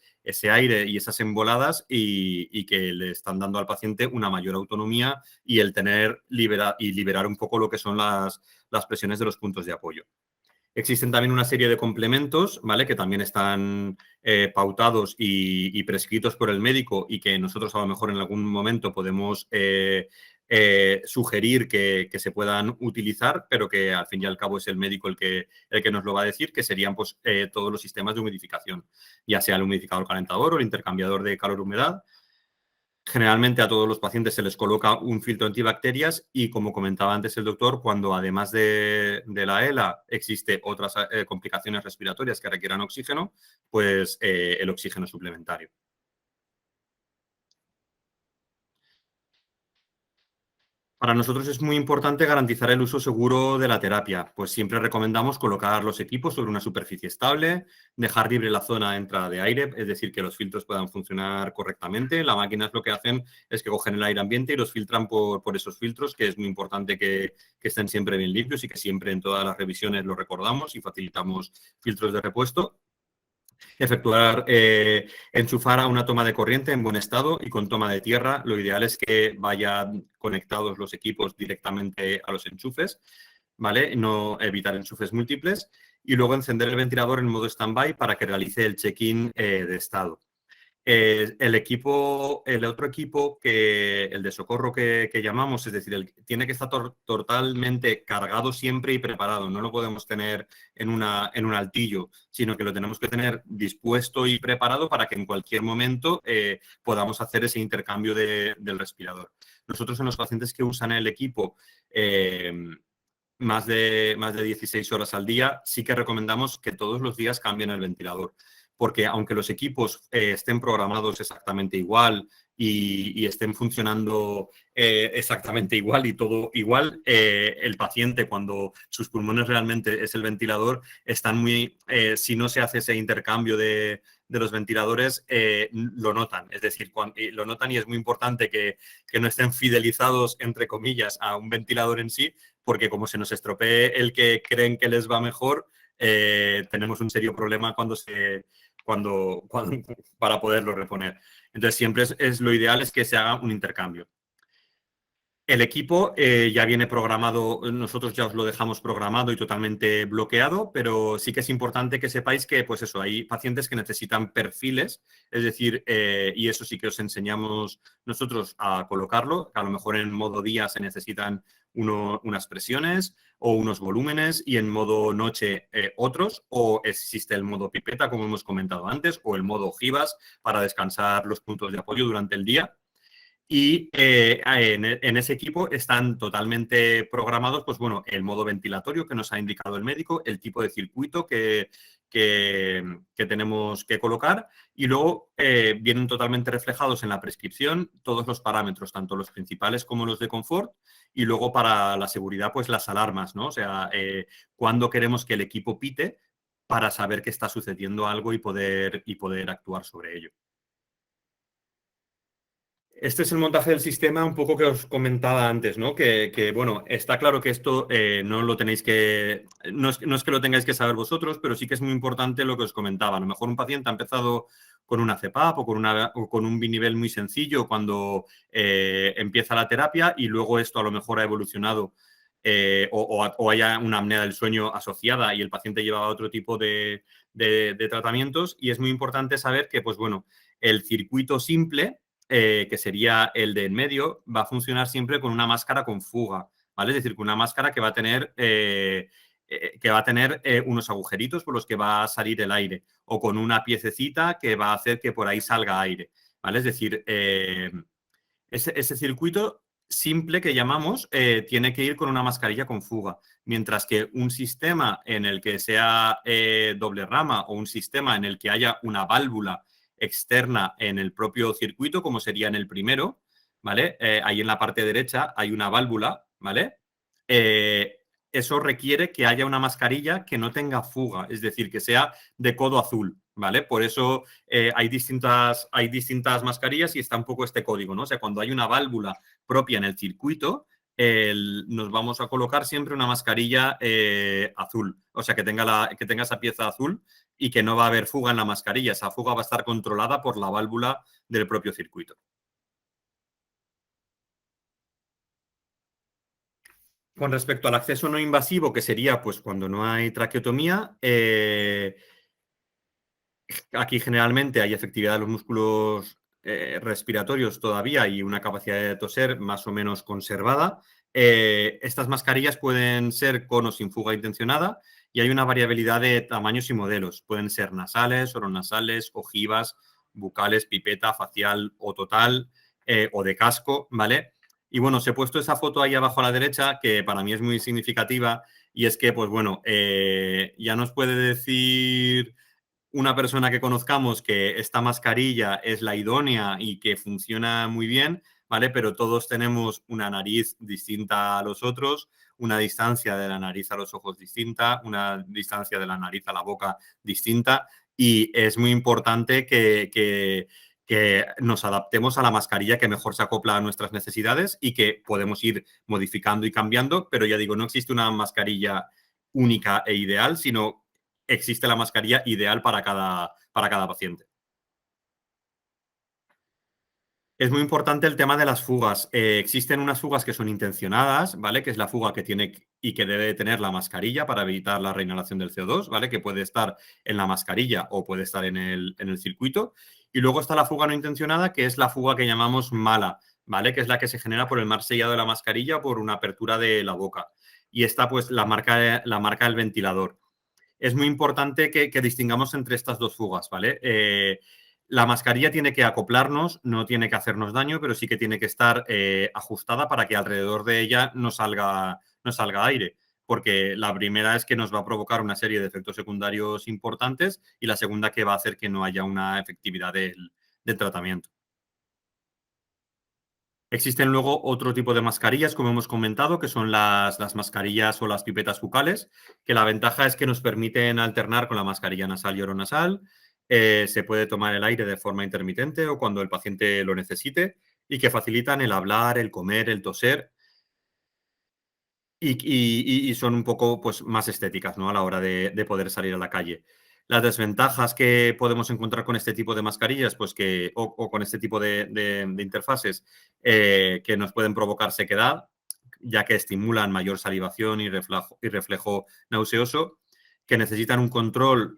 C: aire y esas emboladas y que le están dando al paciente una mayor autonomía y el liberar un poco lo que son las presiones de los puntos de apoyo. Existen también una serie de complementos, ¿vale? Que también están pautados y prescritos por el médico y que nosotros a lo mejor en algún momento podemos sugerir que se puedan utilizar, pero que al fin y al cabo es el médico el que nos lo va a decir, que serían pues, todos los sistemas de humidificación, ya sea el humidificador calentador o el intercambiador de calor-humedad. Generalmente a todos los pacientes se les coloca un filtro antibacterias y, como comentaba antes el doctor, cuando además de la ELA existe otras complicaciones respiratorias que requieran oxígeno, pues el oxígeno suplementario. Para nosotros es muy importante garantizar el uso seguro de la terapia, pues siempre recomendamos colocar los equipos sobre una superficie estable, dejar libre la zona de entrada de aire, es decir, que los filtros puedan funcionar correctamente. Las máquinas lo que hacen es que cogen el aire ambiente y los filtran por esos filtros, que es muy importante que estén siempre bien limpios y que siempre en todas las revisiones lo recordamos y facilitamos filtros de repuesto. Efectuar, enchufar a una toma de corriente en buen estado y con toma de tierra. Lo ideal es que vayan conectados los equipos directamente a los enchufes, ¿vale? No evitar enchufes múltiples. Y luego encender el ventilador en modo stand-by para que realice el check-in de estado. El otro equipo, el de socorro que llamamos, es decir, tiene que estar totalmente cargado siempre y preparado. No lo podemos tener en un altillo, sino que lo tenemos que tener dispuesto y preparado para que en cualquier momento podamos hacer ese intercambio del respirador. Nosotros en los pacientes que usan el equipo más de 16 horas al día, sí que recomendamos que todos los días cambien el ventilador, porque aunque los equipos estén programados exactamente igual y estén funcionando exactamente igual y todo igual, el paciente, cuando sus pulmones realmente es el ventilador, están si no se hace ese intercambio de los ventiladores, lo notan. Es decir, lo notan y es muy importante que no estén fidelizados, entre comillas, a un ventilador en sí, porque como se nos estropee el que creen que les va mejor, tenemos un serio problema para poderlo reponer. Entonces, siempre lo ideal es que se haga un intercambio. El equipo ya viene programado, nosotros ya os lo dejamos programado y totalmente bloqueado, pero sí que es importante que sepáis que, pues eso, hay pacientes que necesitan perfiles, es decir, y eso sí que os enseñamos nosotros a colocarlo, que a lo mejor en modo día se necesitan unas presiones o unos volúmenes y en modo noche otros, o existe el modo pipeta, como hemos comentado antes, o el modo ojivas para descansar los puntos de apoyo durante el día. Y en ese equipo están totalmente programados, pues bueno, el modo ventilatorio que nos ha indicado el médico, el tipo de circuito que tenemos que colocar y luego vienen totalmente reflejados en la prescripción todos los parámetros, tanto los principales como los de confort, y luego para la seguridad, pues las alarmas, ¿no? O sea, cuándo queremos que el equipo pite para saber que está sucediendo algo y poder actuar sobre ello. Este es el montaje del sistema un poco que os comentaba antes, ¿no? Que bueno, está claro que esto no lo tenéis que... No es que lo tengáis que saber vosotros, pero sí que es muy importante lo que os comentaba. A lo mejor un paciente ha empezado con una CPAP o con un binivel muy sencillo cuando empieza la terapia y luego esto a lo mejor ha evolucionado o haya una apnea del sueño asociada y el paciente lleva otro tipo de tratamientos, y es muy importante saber que, pues bueno, el circuito simple, que sería el de en medio, va a funcionar siempre con una máscara con fuga, ¿vale? Es decir, con una máscara que va a tener, unos agujeritos por los que va a salir el aire, o con una piececita que va a hacer que por ahí salga aire, ¿vale? Es decir, ese circuito simple que llamamos tiene que ir con una mascarilla con fuga, mientras que un sistema en el que sea doble rama o un sistema en el que haya una válvula externa en el propio circuito, como sería en el primero, ¿vale? Ahí en la parte derecha hay una válvula, ¿vale? Eso requiere que haya una mascarilla que no tenga fuga, es decir, que sea de codo azul, ¿vale? Por eso hay distintas mascarillas y está un poco este código, ¿no? O sea, cuando hay una válvula propia en el circuito, nos vamos a colocar siempre una mascarilla azul, o sea, que tenga esa pieza azul y que no va a haber fuga en la mascarilla. Esa fuga va a estar controlada por la válvula del propio circuito. Con respecto al acceso no invasivo, que sería pues cuando no hay traqueotomía, aquí generalmente hay efectividad de los músculos respiratorios todavía y una capacidad de toser más o menos conservada. Estas mascarillas pueden ser con o sin fuga intencionada y hay una variabilidad de tamaños y modelos. Pueden ser nasales, oronasales, ojivas, bucales, pipeta, facial o total o de casco, ¿vale? Y bueno, os he puesto esa foto ahí abajo a la derecha que para mí es muy significativa y es que, pues bueno, ya nos puede decir una persona que conozcamos que esta mascarilla es la idónea y que funciona muy bien, ¿vale? Pero todos tenemos una nariz distinta a los otros, una distancia de la nariz a los ojos distinta, una distancia de la nariz a la boca distinta y es muy importante que nos adaptemos a la mascarilla que mejor se acopla a nuestras necesidades y que podemos ir modificando y cambiando, pero ya digo, no existe una mascarilla única e ideal, sino existe la mascarilla ideal para cada paciente. Es muy importante el tema de las fugas. Existen unas fugas que son intencionadas, ¿vale? Que es la fuga que tiene y que debe tener la mascarilla para evitar la reinhalación del CO2, ¿vale? Que puede estar en la mascarilla o puede estar en el circuito. Y luego está la fuga no intencionada, que es la fuga que llamamos mala, ¿vale? Que es la que se genera por el mal sellado de la mascarilla o por una apertura de la boca. Y esta, pues, la marca del ventilador. Es muy importante que distingamos entre estas dos fugas, ¿vale? La mascarilla tiene que acoplarnos, no tiene que hacernos daño, pero sí que tiene que estar ajustada para que alrededor de ella no salga aire. Porque la primera es que nos va a provocar una serie de efectos secundarios importantes y la segunda que va a hacer que no haya una efectividad del tratamiento. Existen luego otro tipo de mascarillas, como hemos comentado, que son las mascarillas o las pipetas bucales, que la ventaja es que nos permiten alternar con la mascarilla nasal y oronasal. Se puede tomar el aire de forma intermitente o cuando el paciente lo necesite y que facilitan el hablar, el comer, el toser y son un poco pues, más estéticas, ¿no? A la hora de poder salir a la calle. Las desventajas que podemos encontrar con este tipo de mascarillas, pues o con este tipo de interfaces, que nos pueden provocar sequedad, ya que estimulan mayor salivación y reflejo nauseoso, que necesitan un control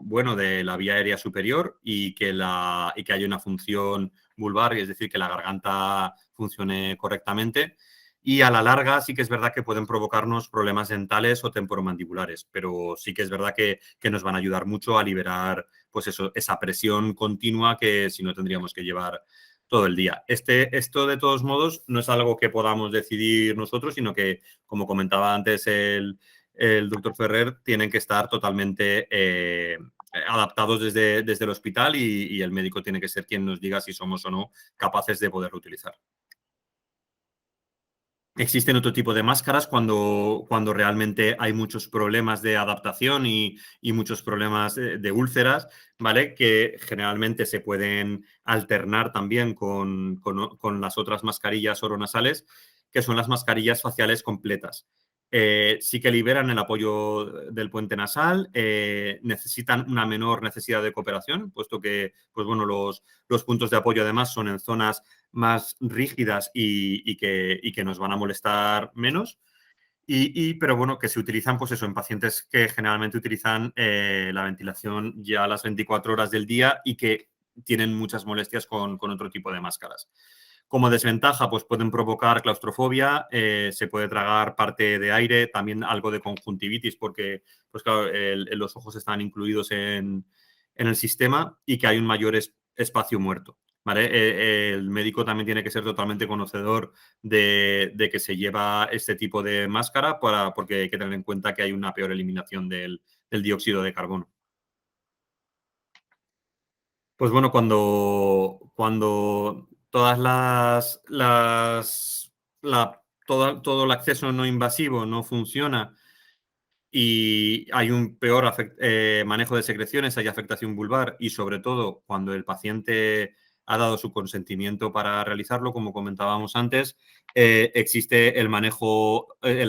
C: bueno, de la vía aérea superior y que haya una función vulvar, es decir, que la garganta funcione correctamente. Y a la larga sí que es verdad que pueden provocarnos problemas dentales o temporomandibulares, pero sí que es verdad que nos van a ayudar mucho a liberar pues esa presión continua que si no tendríamos que llevar todo el día. Esto de todos modos no es algo que podamos decidir nosotros, sino que, como comentaba antes el doctor Ferrer, tienen que estar totalmente adaptados desde el hospital y el médico tiene que ser quien nos diga si somos o no capaces de poderlo utilizar. Existen otro tipo de máscaras cuando realmente hay muchos problemas de adaptación y muchos problemas de úlceras, ¿vale? Que generalmente se pueden alternar también con las otras mascarillas oronasales, que son las mascarillas faciales completas. Sí que liberan el apoyo del puente nasal, necesitan una menor necesidad de cooperación, puesto que pues bueno, los puntos de apoyo además son en zonas más rígidas y que nos van a molestar menos. Pero bueno, que se utilizan, pues eso, en pacientes que generalmente utilizan la ventilación ya a las 24 horas del día y que tienen muchas molestias con otro tipo de máscaras. Como desventaja, pues pueden provocar claustrofobia, se puede tragar parte de aire, también algo de conjuntivitis, porque, pues claro, los ojos están incluidos en el sistema y que hay un mayor espacio muerto. ¿Vale? El médico también tiene que ser totalmente conocedor de que se lleva este tipo de máscara porque hay que tener en cuenta que hay una peor eliminación del dióxido de carbono. Pues bueno, cuando todas todo el acceso no invasivo no funciona y hay un peor manejo de secreciones, hay afectación vulvar y sobre todo cuando el paciente ha dado su consentimiento para realizarlo, como comentábamos antes, existe el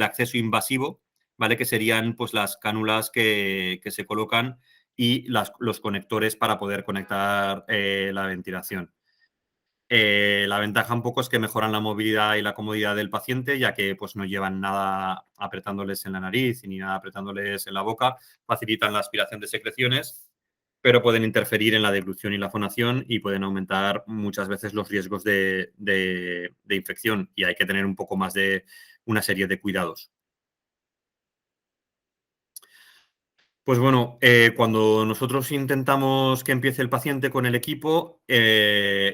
C: acceso invasivo, ¿vale? Que serían pues las cánulas que se colocan y los conectores para poder conectar la ventilación. La ventaja un poco es que mejoran la movilidad y la comodidad del paciente, ya que pues, no llevan nada apretándoles en la nariz ni nada apretándoles en la boca, facilitan la aspiración de secreciones pero pueden interferir en la deglución y la fonación y pueden aumentar muchas veces los riesgos de infección, y hay que tener un poco más de una serie de cuidados. Pues bueno, cuando nosotros intentamos que empiece el paciente con el equipo,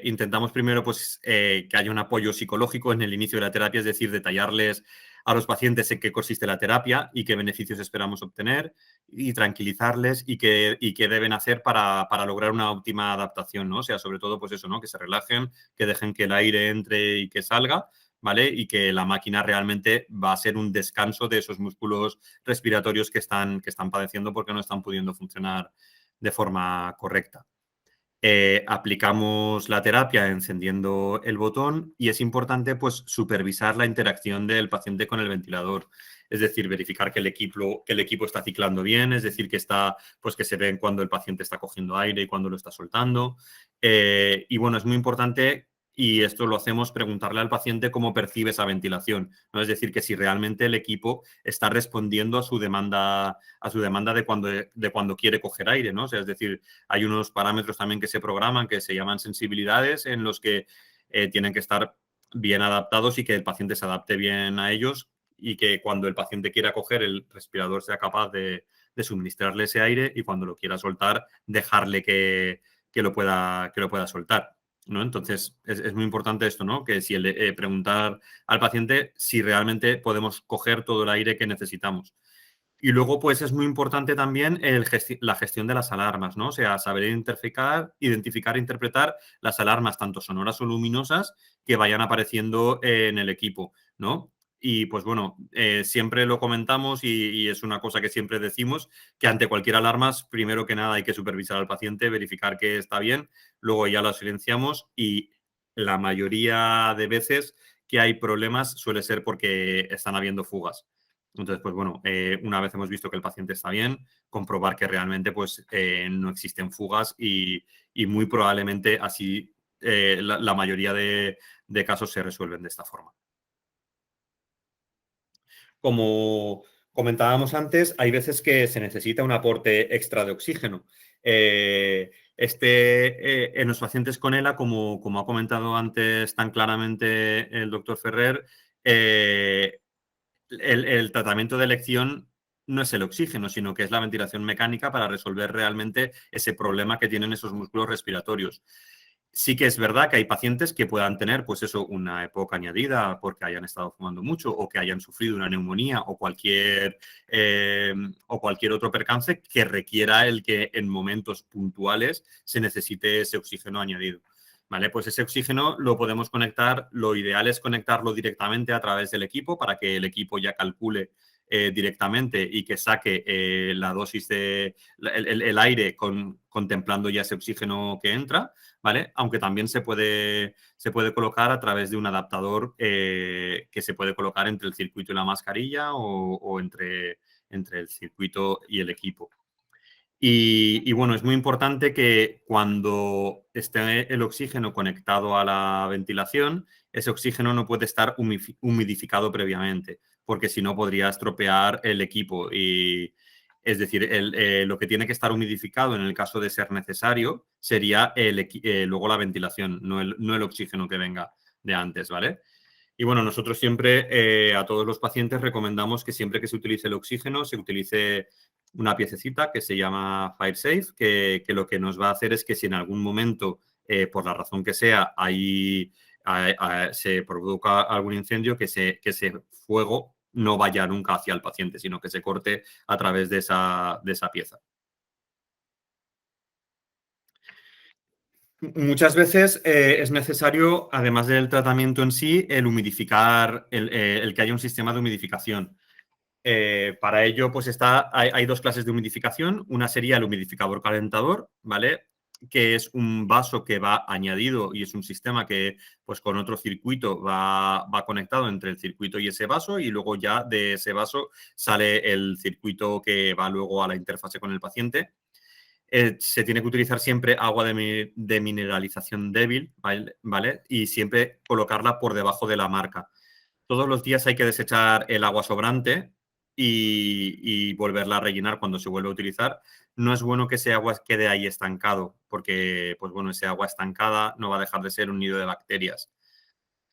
C: intentamos primero pues, que haya un apoyo psicológico en el inicio de la terapia, es decir, detallarles a los pacientes en qué consiste la terapia y qué beneficios esperamos obtener, y tranquilizarles y qué deben hacer para lograr una óptima adaptación, ¿no? O sea, sobre todo, pues eso, ¿no? Que se relajen, que dejen que el aire entre y que salga, ¿vale? Y que la máquina realmente va a ser un descanso de esos músculos respiratorios que están padeciendo porque no están pudiendo funcionar de forma correcta. Aplicamos la terapia encendiendo el botón, y es importante pues supervisar la interacción del paciente con el ventilador, es decir, verificar que el equipo está ciclando bien, es decir, pues que se ven cuando el paciente está cogiendo aire y cuando lo está soltando. Y bueno, es muy importante, y esto lo hacemos, preguntarle al paciente cómo percibe esa ventilación, ¿no? Es decir, que si realmente el equipo está respondiendo a su demanda de cuando quiere coger aire, ¿no? O sea, es decir, hay unos parámetros también que se programan que se llaman sensibilidades, en los que tienen que estar bien adaptados y que el paciente se adapte bien a ellos, y que cuando el paciente quiera coger el respirador sea capaz de suministrarle ese aire, y cuando lo quiera soltar, dejarle que lo pueda soltar, ¿no? Entonces, es muy importante esto, ¿no? Que si preguntar al paciente si realmente podemos coger todo el aire que necesitamos. Y luego, pues es muy importante también la gestión de las alarmas, ¿no? O sea, saber identificar e interpretar las alarmas, tanto sonoras o luminosas, que vayan apareciendo en el equipo, ¿no? Y pues bueno, siempre lo comentamos, y es una cosa que siempre decimos, que ante cualquier alarma, primero que nada hay que supervisar al paciente, verificar que está bien, luego ya lo silenciamos, y la mayoría de veces que hay problemas suele ser porque están habiendo fugas. Entonces, pues bueno, una vez hemos visto que el paciente está bien, comprobar que realmente pues, no existen fugas, y muy probablemente así la mayoría de casos se resuelven de esta forma. Como comentábamos antes, hay veces que se necesita un aporte extra de oxígeno. En los pacientes con ELA, como ha comentado antes tan claramente el doctor Ferrer, el tratamiento de elección no es el oxígeno, sino que es la ventilación mecánica para resolver realmente ese problema que tienen esos músculos respiratorios. Sí que es verdad que hay pacientes que puedan tener, pues eso, una EPOC añadida porque hayan estado fumando mucho, o que hayan sufrido una neumonía, o cualquier otro percance que requiera el que en momentos puntuales se necesite ese oxígeno añadido. ¿Vale? Pues ese oxígeno lo podemos conectar, lo ideal es conectarlo directamente a través del equipo, para que el equipo ya calcule directamente y que saque la dosis el aire contemplando ya ese oxígeno que entra, ¿vale? Aunque también se puede colocar a través de un adaptador que se puede colocar entre el circuito y la mascarilla, o entre el circuito y el equipo. Y bueno, es muy importante que cuando esté el oxígeno conectado a la ventilación, ese oxígeno no puede estar humidificado previamente, porque si no podría estropear el equipo. Y, es decir, lo que tiene que estar humidificado en el caso de ser necesario sería luego la ventilación, no el oxígeno que venga de antes, ¿vale? Y bueno, nosotros siempre a todos los pacientes recomendamos que siempre que se utilice el oxígeno, se utilice una piececita que se llama FireSafe, que lo que nos va a hacer es que si en algún momento, por la razón que sea, se produzca algún incendio, que ese fuego no vaya nunca hacia el paciente, sino que se corte a través de esa pieza. Muchas veces es necesario, además del tratamiento en sí, el humidificar, el que haya un sistema de humidificación. Para ello, pues hay dos clases de humidificación. Una sería el humidificador calentador, ¿vale? Que es un vaso que va añadido, y es un sistema que, pues con otro circuito va conectado entre el circuito y ese vaso, y luego ya de ese vaso sale el circuito que va luego a la interfase con el paciente. Se tiene que utilizar siempre agua de mineralización débil, ¿vale? Y siempre colocarla por debajo de la marca. Todos los días hay que desechar el agua sobrante, y volverla a rellenar cuando se vuelve a utilizar. No es bueno que ese agua quede ahí estancado, porque, pues bueno, ese agua estancada no va a dejar de ser un nido de bacterias.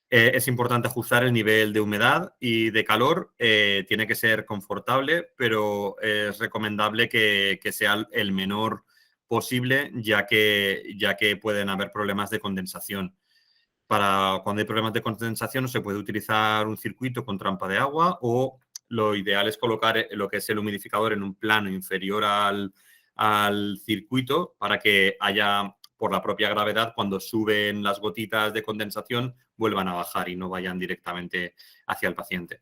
C: Es importante ajustar el nivel de humedad y de calor. Tiene que ser confortable, pero es recomendable que sea el menor posible, ya que pueden haber problemas de condensación. Para cuando hay problemas de condensación, se puede utilizar un circuito con trampa de agua, o lo ideal es colocar lo que es el humidificador en un plano inferior al circuito, para que haya, por la propia gravedad, cuando suben las gotitas de condensación, vuelvan a bajar y no vayan directamente hacia el paciente.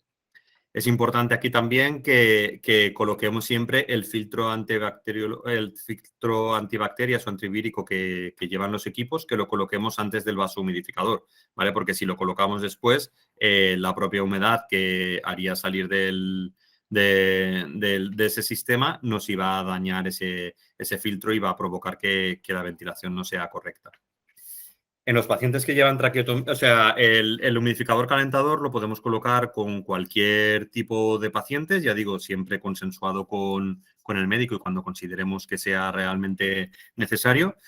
C: Es importante aquí también que coloquemos siempre el filtro antibacterias o antivírico que llevan los equipos, que lo coloquemos antes del vaso humidificador, ¿vale? Porque si lo colocamos después, la propia humedad que haría salir de ese sistema nos iba a dañar ese filtro y va a provocar que la ventilación no sea correcta. En los pacientes que llevan traqueotomía, o sea, el humidificador calentador lo podemos colocar con cualquier tipo de pacientes, ya digo, siempre consensuado con el médico y cuando consideremos que sea realmente necesario.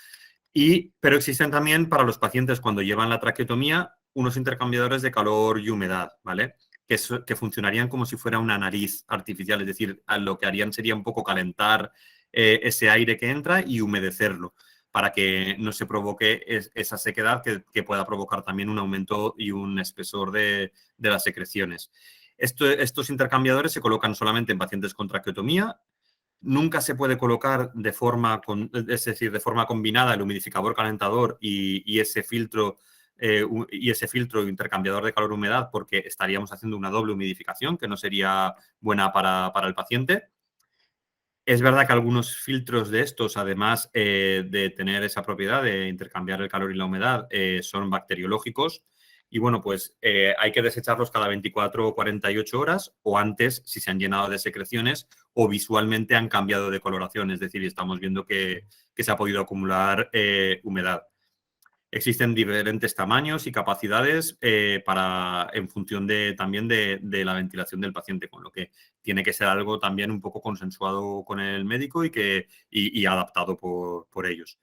C: Pero existen también para los pacientes cuando llevan la traqueotomía unos intercambiadores de calor y humedad, ¿vale? Que funcionarían como si fuera una nariz artificial, es decir, lo que harían sería un poco calentar ese aire que entra y humedecerlo, para que no se provoque esa sequedad que pueda provocar también un aumento y un espesor de las secreciones. Estos intercambiadores se colocan solamente en pacientes con traqueotomía. Nunca se puede colocar de forma combinada el humidificador calentador y ese filtro intercambiador de calor-humedad, porque estaríamos haciendo una doble humidificación que no sería buena para el paciente. Es verdad que algunos filtros de estos, además de tener esa propiedad de intercambiar el calor y la humedad, son bacteriológicos. Y bueno, pues hay que desecharlos cada 24 o 48 horas o antes si se han llenado de secreciones o visualmente han cambiado de coloración. Es decir, estamos viendo que se ha podido acumular humedad. Existen diferentes tamaños y capacidades en función también de la ventilación del paciente, con lo que tiene que ser algo también un poco consensuado con el médico y adaptado por ellos.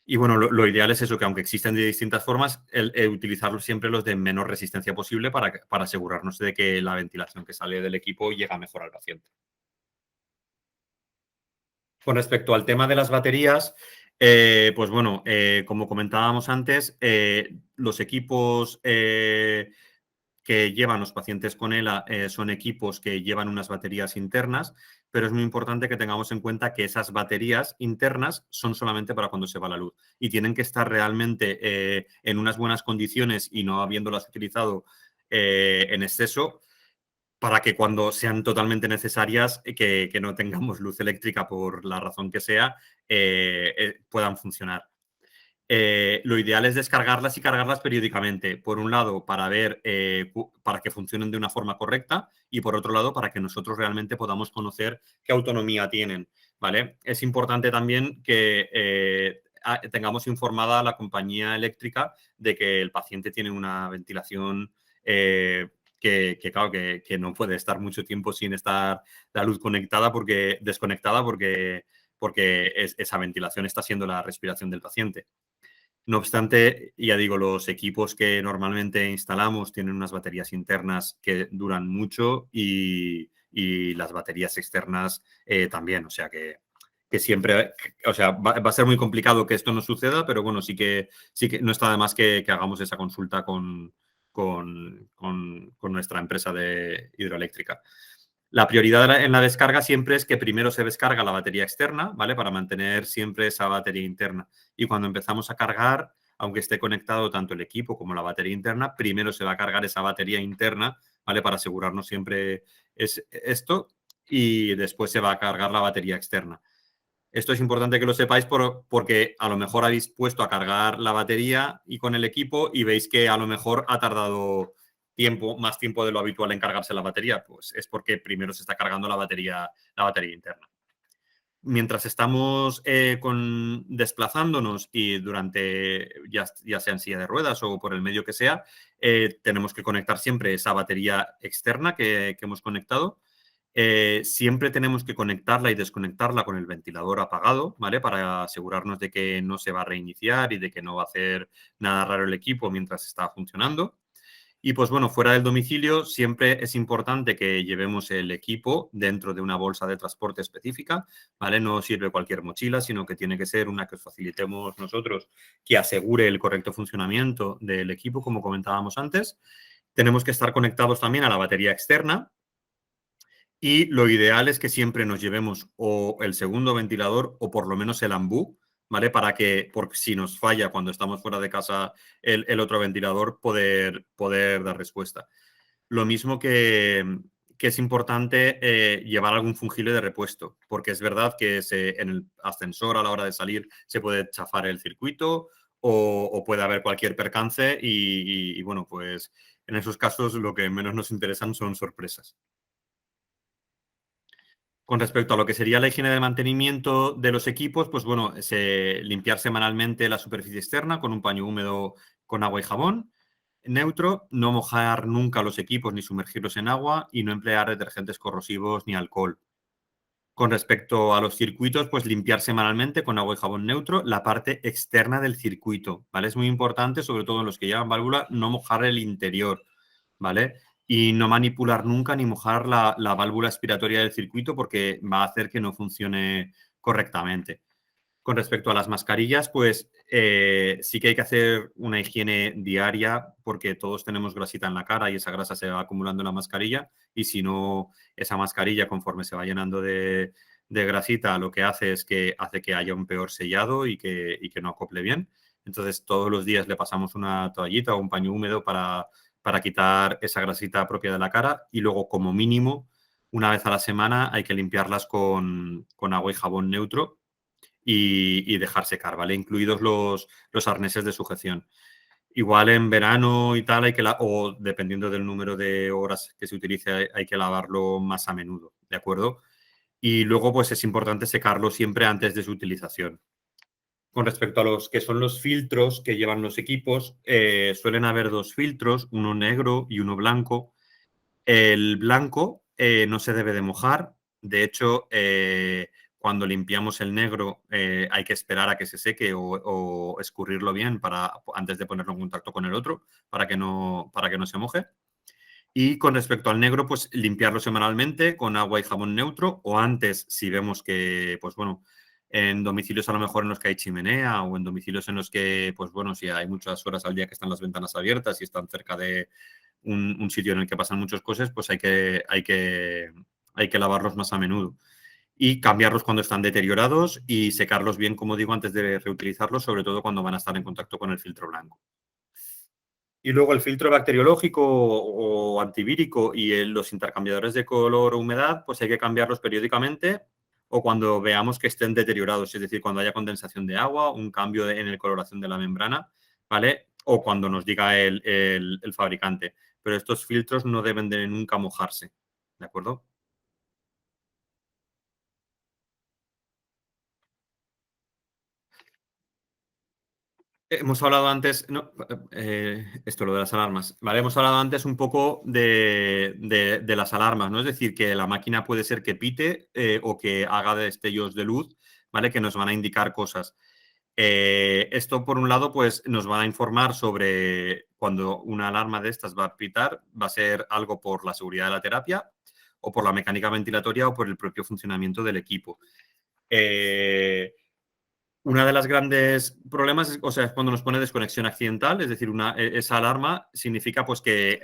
C: Y bueno, lo ideal es eso, que aunque existen de distintas formas, utilizar siempre los de menor resistencia posible para asegurarnos de que la ventilación que sale del equipo llega mejor al paciente. Con respecto al tema de las baterías, pues bueno, como comentábamos antes, los equipos que llevan los pacientes con ELA son equipos que llevan unas baterías internas, pero es muy importante que tengamos en cuenta que esas baterías internas son solamente para cuando se va la luz y tienen que estar realmente en unas buenas condiciones y no habiéndolas utilizado en exceso, para que cuando sean totalmente necesarias, que no tengamos luz eléctrica por la razón que sea, puedan funcionar. Lo ideal es descargarlas y cargarlas periódicamente. Por un lado, para que funcionen de una forma correcta y por otro lado, para que nosotros realmente podamos conocer qué autonomía tienen, ¿vale? Es importante también que tengamos informada a la compañía eléctrica de que el paciente tiene una ventilación claro, que no puede estar mucho tiempo sin estar la luz desconectada porque esa ventilación está siendo la respiración del paciente. No obstante, ya digo, los equipos que normalmente instalamos tienen unas baterías internas que duran mucho y las baterías externas también. O sea que siempre, o sea, va a ser muy complicado que esto no suceda, pero bueno, sí que no está de más que hagamos esa consulta con nuestra empresa de hidroeléctrica. La prioridad en la descarga siempre es que primero se descarga la batería externa, ¿vale? Para mantener siempre esa batería interna. Y cuando empezamos a cargar, aunque esté conectado tanto el equipo como la batería interna, primero se va a cargar esa batería interna, ¿vale? Para asegurarnos siempre esto y después se va a cargar la batería externa. Esto es importante que lo sepáis porque a lo mejor habéis puesto a cargar la batería y con el equipo y veis que a lo mejor ha tardado más tiempo de lo habitual en cargarse la batería. Pues es porque primero se está cargando la batería interna. Mientras estamos desplazándonos y durante, ya sea en silla de ruedas o por el medio que sea, tenemos que conectar siempre esa batería externa que hemos conectado. Siempre tenemos que conectarla y desconectarla con el ventilador apagado, ¿vale? Para asegurarnos de que no se va a reiniciar y de que no va a hacer nada raro el equipo mientras está funcionando. Y pues bueno, fuera del domicilio siempre es importante que llevemos el equipo dentro de una bolsa de transporte específica, ¿vale? No sirve cualquier mochila, sino que tiene que ser una que os facilitemos nosotros, que asegure el correcto funcionamiento del equipo, como comentábamos antes. Tenemos que estar conectados también a la batería externa y lo ideal es que siempre nos llevemos o el segundo ventilador o por lo menos el AMBU, ¿vale? Para que, porque si nos falla cuando estamos fuera de casa el otro ventilador, poder dar respuesta. Lo mismo que es importante llevar algún fungible de repuesto, porque es verdad que en el ascensor a la hora de salir se puede chafar el circuito o puede haber cualquier percance y bueno, pues en esos casos lo que menos nos interesan son sorpresas. Con respecto a lo que sería la higiene de mantenimiento de los equipos, pues bueno, limpiar semanalmente la superficie externa con un paño húmedo con agua y jabón neutro, no mojar nunca los equipos ni sumergirlos en agua y no emplear detergentes corrosivos ni alcohol. Con respecto a los circuitos, pues limpiar semanalmente con agua y jabón neutro la parte externa del circuito, ¿vale? Es muy importante, sobre todo en los que llevan válvula, no mojar el interior, ¿vale? Y no manipular nunca ni mojar la válvula aspiratoria del circuito porque va a hacer que no funcione correctamente. Con respecto a las mascarillas, pues sí que hay que hacer una higiene diaria porque todos tenemos grasita en la cara y esa grasa se va acumulando en la mascarilla y si no, esa mascarilla conforme se va llenando de grasita lo que hace es que hace que haya un peor sellado y que no acople bien. Entonces todos los días le pasamos una toallita o un paño húmedo para quitar esa grasita propia de la cara y luego como mínimo una vez a la semana hay que limpiarlas con agua y jabón neutro y dejar secar, ¿vale? Incluidos los arneses de sujeción. Igual en verano y tal, o dependiendo del número de horas que se utilice, hay que lavarlo más a menudo, ¿de acuerdo? Y luego, pues es importante secarlo siempre antes de su utilización. Con respecto a los que son los filtros que llevan los equipos, suelen haber dos filtros, uno negro y uno blanco. El blanco no se debe de mojar. De hecho, cuando limpiamos el negro hay que esperar a que se seque o escurrirlo bien antes de ponerlo en contacto con el otro para que no se moje. Y con respecto al negro, pues limpiarlo semanalmente con agua y jabón neutro o antes, si vemos que, pues bueno, en domicilios a lo mejor en los que hay chimenea o en domicilios en los que, pues bueno, si hay muchas horas al día que están las ventanas abiertas y están cerca de un sitio en el que pasan muchas cosas, pues hay que lavarlos más a menudo. Y cambiarlos cuando están deteriorados y secarlos bien, como digo, antes de reutilizarlos, sobre todo cuando van a estar en contacto con el filtro blanco. Y luego el filtro bacteriológico o antivírico y los intercambiadores de color o humedad, pues hay que cambiarlos periódicamente o cuando veamos que estén deteriorados, es decir, cuando haya condensación de agua, un cambio en la coloración de la membrana, ¿vale? O cuando nos diga el fabricante. Pero estos filtros no deben de nunca mojarse, ¿de acuerdo? Hemos hablado antes, no, esto lo de las alarmas, ¿vale? Hemos hablado antes un poco de las alarmas, ¿no? Es decir, que la máquina puede ser que pite o que haga destellos de luz, ¿vale? Que nos van a indicar cosas. Esto, por un lado, pues nos va a informar sobre cuando una alarma de estas va a pitar, va a ser algo por la seguridad de la terapia o por la mecánica ventilatoria o por el propio funcionamiento del equipo. Una de las grandes problemas es, o sea, es cuando nos pone desconexión accidental, es decir, esa alarma significa pues que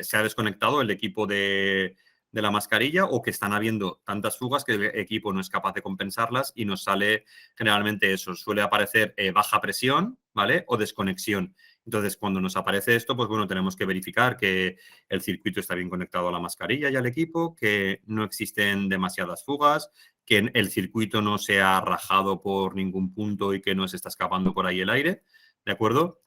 C: se ha desconectado el equipo de la mascarilla o que están habiendo tantas fugas que el equipo no es capaz de compensarlas y nos sale generalmente eso, suele aparecer baja presión, ¿vale? O desconexión. Entonces, cuando nos aparece esto, pues bueno, tenemos que verificar que el circuito está bien conectado a la mascarilla y al equipo, que no existen demasiadas fugas, que el circuito no se ha rajado por ningún punto y que no se está escapando por ahí el aire, ¿de acuerdo?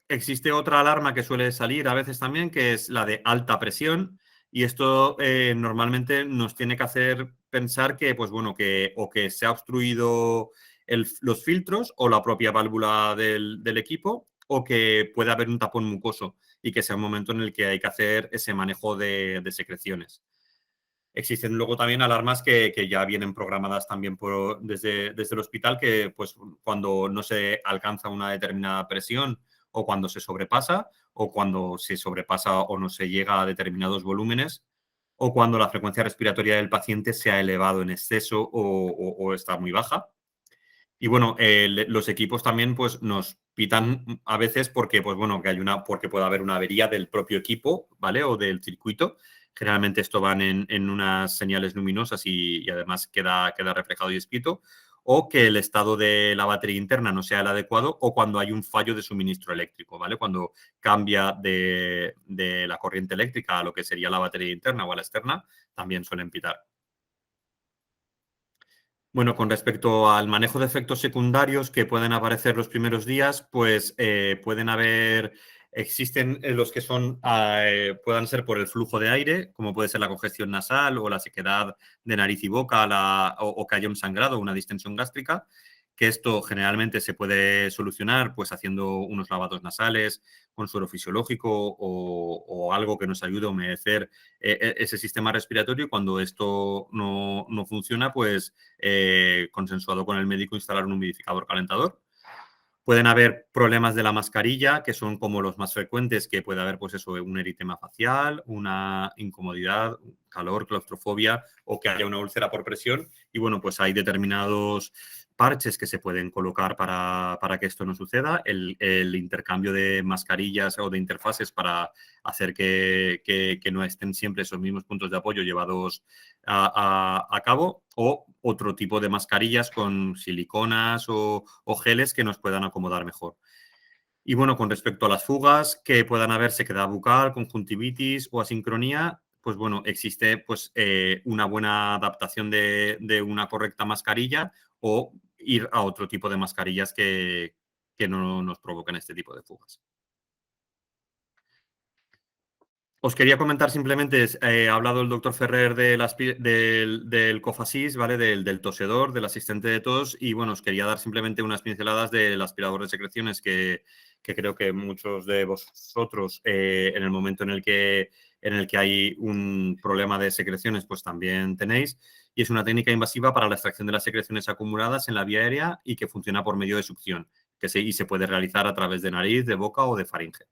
C: Existe otra alarma que suele salir a veces también, que es la de alta presión, y esto normalmente nos tiene que hacer pensar que, pues bueno, o que se ha obstruido los filtros o la propia válvula del equipo, o que pueda haber un tapón mucoso y que sea un momento en el que hay que hacer ese manejo de secreciones. Existen luego también alarmas que ya vienen programadas también desde el hospital, que pues cuando no se alcanza una determinada presión o cuando se sobrepasa o cuando se sobrepasa o no se llega a determinados volúmenes o cuando la frecuencia respiratoria del paciente se ha elevado en exceso o está muy baja. Y bueno, los equipos también pues nos pitan a veces porque, pues bueno, porque puede haber una avería del propio equipo, ¿vale? O del circuito. Generalmente esto van en unas señales luminosas y además queda reflejado y escrito. O que el estado de la batería interna no sea el adecuado o cuando hay un fallo de suministro eléctrico, ¿vale? Cuando cambia de la corriente eléctrica a lo que sería la batería interna o a la externa, también suelen pitar. Bueno, con respecto al manejo de efectos secundarios que pueden aparecer los primeros días, pues existen los que puedan ser por el flujo de aire, como puede ser la congestión nasal o la sequedad de nariz y boca, o que haya un sangrado o una distensión gástrica, que esto generalmente se puede solucionar pues haciendo unos lavados nasales con suero fisiológico o algo que nos ayude a humedecer ese sistema respiratorio. Cuando esto no funciona, pues consensuado con el médico instalar un humidificador calentador. Pueden haber problemas de la mascarilla, que son como los más frecuentes, que puede haber pues eso, un eritema facial, una incomodidad, calor, claustrofobia o que haya una úlcera por presión. Y bueno, pues hay determinados parches que se pueden colocar para que esto no suceda. El intercambio de mascarillas o de interfaces para hacer que no estén siempre esos mismos puntos de apoyo llevados a cabo, o otro tipo de mascarillas con siliconas o geles que nos puedan acomodar mejor. Y bueno, con respecto a las fugas que puedan haber sequedad bucal, conjuntivitis o asincronía, pues bueno, existe pues una buena adaptación de una correcta mascarilla o ir a otro tipo de mascarillas que no nos provoquen este tipo de fugas. Os quería comentar simplemente, ha hablado el doctor Ferrer del Cofasis, ¿vale? Del tosedor, del asistente de tos, y bueno, os quería dar simplemente unas pinceladas del aspirador de secreciones que creo que muchos de vosotros, en el momento en el que hay un problema de secreciones, pues también tenéis. Y es una técnica invasiva para la extracción de las secreciones acumuladas en la vía aérea y que funciona por medio de succión, y se puede realizar a través de nariz, de boca o de faringe.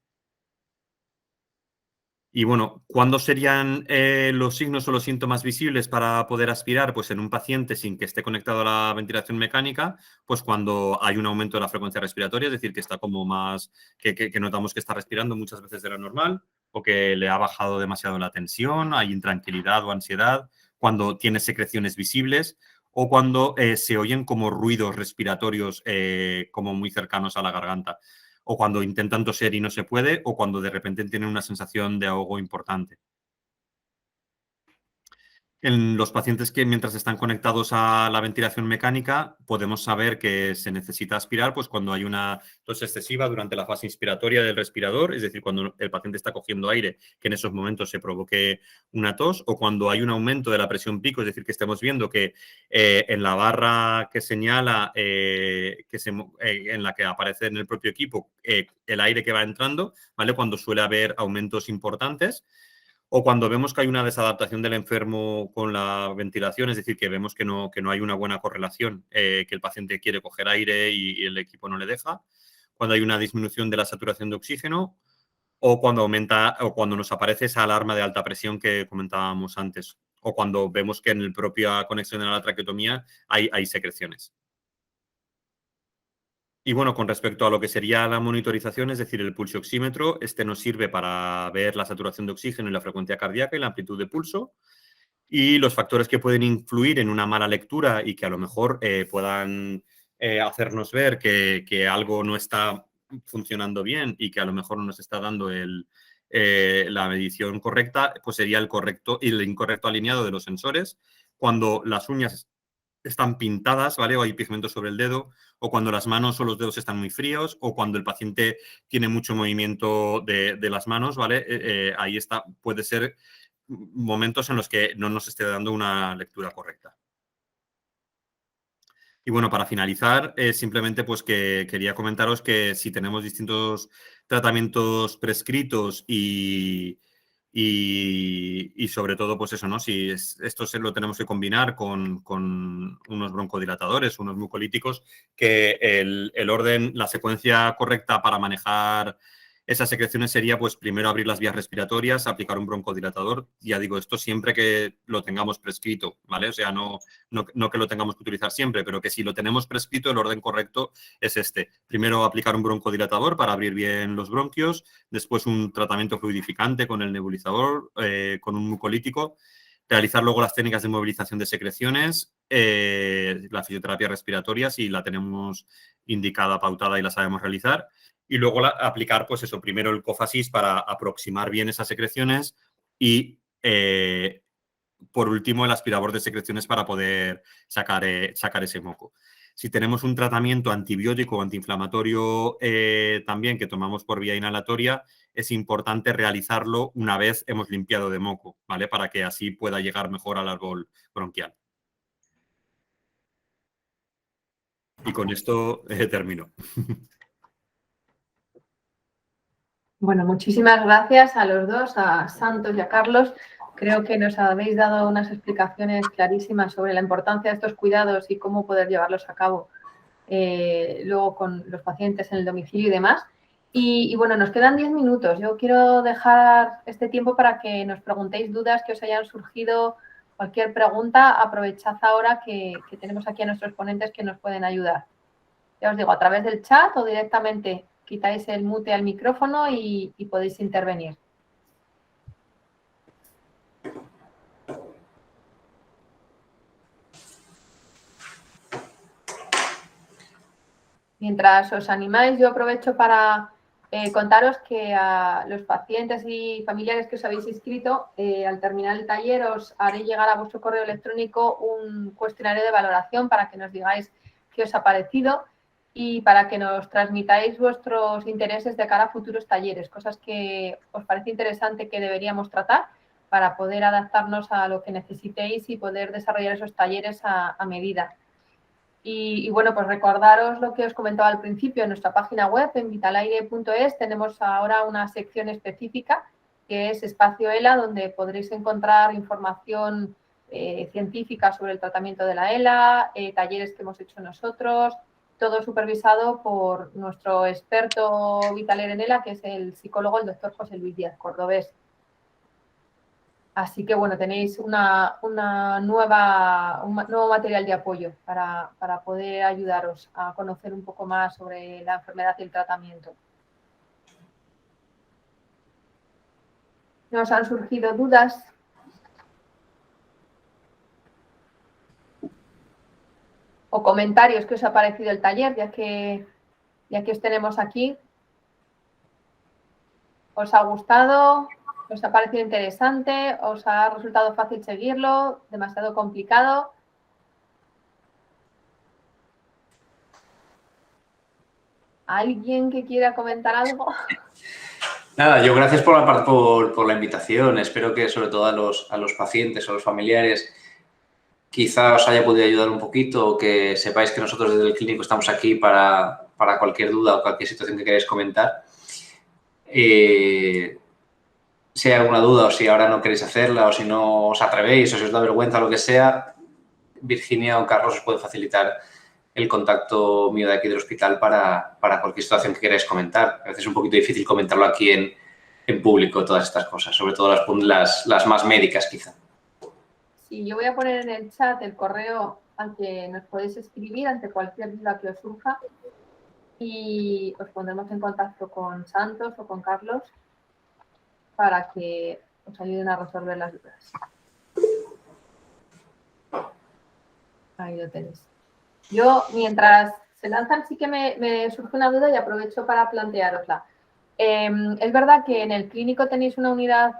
C: Y bueno, ¿cuándo serían los signos o los síntomas visibles para poder aspirar? Pues en un paciente sin que esté conectado a la ventilación mecánica, pues cuando hay un aumento de la frecuencia respiratoria, es decir, que está como más, que notamos que está respirando muchas veces de lo normal, o que le ha bajado demasiado la tensión, hay intranquilidad o ansiedad, cuando tiene secreciones visibles, o cuando se oyen como ruidos respiratorios como muy cercanos a la garganta, o cuando intentan toser y no se puede, o cuando de repente tienen una sensación de ahogo importante. En los pacientes que mientras están conectados a la ventilación mecánica podemos saber que se necesita aspirar pues cuando hay una tos excesiva durante la fase inspiratoria del respirador, es decir, cuando el paciente está cogiendo aire, que en esos momentos se provoque una tos, o cuando hay un aumento de la presión pico, es decir, que estemos viendo que en la barra que señala, en la que aparece en el propio equipo, el aire que va entrando, ¿vale? Cuando suele haber aumentos importantes. O cuando vemos que hay una desadaptación del enfermo con la ventilación, es decir, que vemos que no hay una buena correlación, que el paciente quiere coger aire y el equipo no le deja. Cuando hay una disminución de la saturación de oxígeno o cuando aumenta o cuando nos aparece esa alarma de alta presión que comentábamos antes, o cuando vemos que en la propia conexión de la traqueotomía hay secreciones. Y bueno, con respecto a lo que sería la monitorización, es decir, el pulsioxímetro, este nos sirve para ver la saturación de oxígeno y la frecuencia cardíaca y la amplitud de pulso. Y los factores que pueden influir en una mala lectura y que a lo mejor puedan hacernos ver que algo no está funcionando bien y que a lo mejor no nos está dando la medición correcta, pues sería el correcto y el incorrecto alineado de los sensores. Cuando las uñas están pintadas, ¿vale? O hay pigmento sobre el dedo, o cuando las manos o los dedos están muy fríos, o cuando el paciente tiene mucho movimiento de las manos, ¿vale? Ahí está, puede ser momentos en los que no nos esté dando una lectura correcta. Y bueno, para finalizar, simplemente pues que quería comentaros que si tenemos distintos tratamientos prescritos y sobre todo, pues eso, ¿no? Si esto lo tenemos que combinar con unos broncodilatadores, unos mucolíticos, que el orden, la secuencia correcta para manejar esas secreciones sería, pues, primero abrir las vías respiratorias, aplicar un broncodilatador. Ya digo, esto siempre que lo tengamos prescrito, ¿vale? O sea, no que lo tengamos que utilizar siempre, pero que si lo tenemos prescrito, el orden correcto es este. Primero aplicar un broncodilatador para abrir bien los bronquios, después un tratamiento fluidificante con el nebulizador, con un mucolítico, realizar luego las técnicas de movilización de secreciones, la fisioterapia respiratoria, si la tenemos indicada, pautada y la sabemos realizar, y luego aplicar, pues eso, primero el Cofasis para aproximar bien esas secreciones y, por último, el aspirador de secreciones para poder sacar ese moco. Si tenemos un tratamiento antibiótico o antiinflamatorio también que tomamos por vía inhalatoria, es importante realizarlo una vez hemos limpiado de moco, ¿vale? Para que así pueda llegar mejor al árbol bronquial. Y con esto termino.
A: Bueno, muchísimas gracias a los dos, a Santos y a Carlos. Creo que nos habéis dado unas explicaciones clarísimas sobre la importancia de estos cuidados y cómo poder llevarlos a cabo luego con los pacientes en el domicilio y demás. Y bueno, nos quedan 10 minutos. Yo quiero dejar este tiempo para que nos preguntéis dudas que os hayan surgido, cualquier pregunta. Aprovechad ahora que tenemos aquí a nuestros ponentes que nos pueden ayudar. Ya os digo, a través del chat o directamente quitáis el mute al micrófono y podéis intervenir. Mientras os animáis, yo aprovecho para contaros que a los pacientes y familiares que os habéis inscrito, al terminar el taller os haré llegar a vuestro correo electrónico un cuestionario de valoración para que nos digáis qué os ha parecido y para que nos transmitáis vuestros intereses de cara a futuros talleres, cosas que os parece interesante que deberíamos tratar para poder adaptarnos a lo que necesitéis y poder desarrollar esos talleres a medida. Y bueno, pues recordaros lo que os comentaba al principio, en nuestra página web, en vitalaire.es, tenemos ahora una sección específica que es Espacio ELA, donde podréis encontrar información científica sobre el tratamiento de la ELA, talleres que hemos hecho nosotros, todo supervisado por nuestro experto Vitalaire en ELA, que es el psicólogo, el doctor José Luis Díaz Cordobés. Así que, bueno, tenéis un nuevo material de apoyo para poder ayudaros a conocer un poco más sobre la enfermedad y el tratamiento. ¿Nos han surgido dudas? ¿O comentarios que os ha parecido el taller, ya que os tenemos aquí? ¿Os ha gustado? ¿Os ha parecido interesante? ¿Os ha resultado fácil seguirlo? ¿Demasiado complicado? ¿Alguien que quiera comentar algo?
B: Nada, yo gracias por la invitación. Espero que sobre todo a los pacientes o a los familiares quizá os haya podido ayudar un poquito o que sepáis que nosotros desde el clínico estamos aquí para cualquier duda o cualquier situación que queráis comentar. Si hay alguna duda o si ahora no queréis hacerla o si no os atrevéis o si os da vergüenza o lo que sea, Virginia o Carlos os pueden facilitar el contacto mío de aquí del hospital para cualquier situación que queráis comentar. A veces es un poquito difícil comentarlo aquí en público, todas estas cosas, sobre todo las más médicas quizá.
A: Sí, yo voy a poner en el chat el correo al que nos podéis escribir ante cualquier duda que os surja y os pondremos en contacto con Santos o con Carlos para que os ayuden a resolver las dudas. Ahí lo tenéis. Yo, mientras se lanzan, sí que me surge una duda y aprovecho para plantearosla. Es verdad que en el clínico tenéis una unidad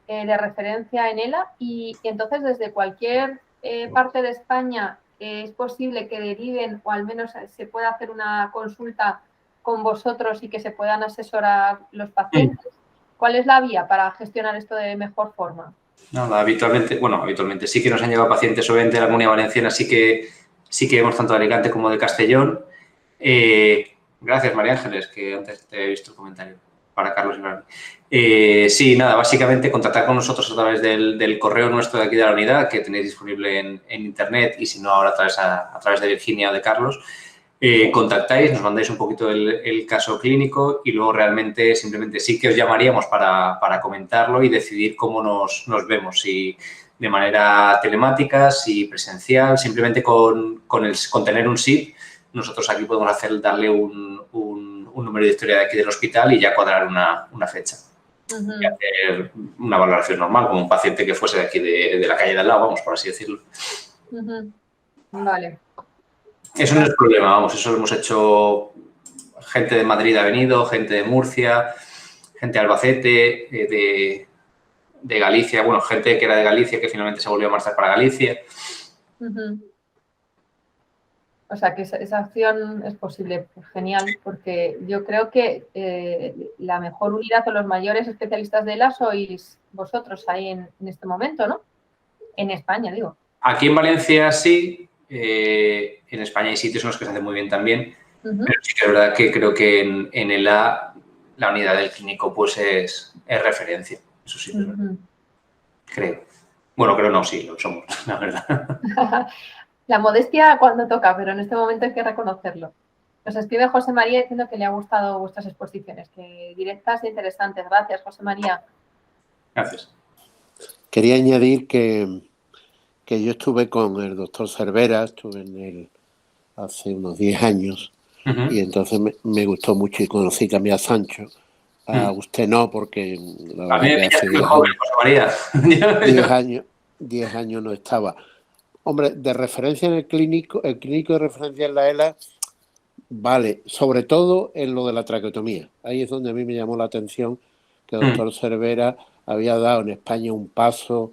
A: de referencia en ELA y entonces desde cualquier parte de España es posible que deriven o al menos se pueda hacer una consulta con vosotros y que se puedan asesorar los pacientes. ¿Cuál es la vía para gestionar esto de mejor forma?
B: No, habitualmente sí que nos han llegado pacientes, obviamente de la Comunidad Valenciana sí que sí que vemos tanto de Alicante como de Castellón. Gracias, María Ángeles, que antes te he visto el comentario para Carlos y para mí. Sí, nada, básicamente contactar con nosotros a través del correo nuestro de aquí de la unidad, que tenéis disponible en internet, y si no, ahora a través de Virginia o de Carlos. Contactáis, nos mandáis un poquito el caso clínico y luego realmente simplemente sí que os llamaríamos para comentarlo y decidir cómo nos vemos, si de manera telemática, si presencial, simplemente con tener un SIP, nosotros aquí podemos darle un número de historia de aquí del hospital y ya cuadrar una fecha. Y hacer una valoración normal, como un paciente que fuese de aquí de la calle de al lado, vamos, por así decirlo.
A: Vale.
B: Eso no es problema, vamos, eso lo hemos hecho. Gente de Madrid ha venido, gente de Murcia, gente de Albacete, de Galicia, bueno, gente que era de Galicia que finalmente se volvió a marchar para Galicia.
A: O sea, que esa opción es posible. Genial, porque yo creo que la mejor unidad o los mayores especialistas de ELA sois vosotros ahí en este momento, ¿no? En España, digo.
B: Aquí en Valencia sí, en España hay sitios en los que se hace muy bien también, pero sí que es verdad que creo que en ELA la unidad del clínico pues es referencia, eso sí, creo. Bueno, creo no, sí, lo somos, la verdad.
A: La modestia cuando toca, pero en este momento hay que reconocerlo. Nos escribe José María diciendo que le ha gustado vuestras exposiciones, que directas e interesantes. Gracias, José María.
B: Gracias.
D: Quería añadir que yo estuve con el doctor Cervera, estuve en él hace unos 10 años, y entonces me gustó mucho y conocí también a Sancho. A usted no, porque la verdad que hace 10
B: joven, José
D: 10 años no estaba. Hombre, de referencia en el clínico de referencia en la ELA, vale, sobre todo en lo de la traqueotomía. Ahí es donde a mí me llamó la atención que el doctor Cervera había dado en España un paso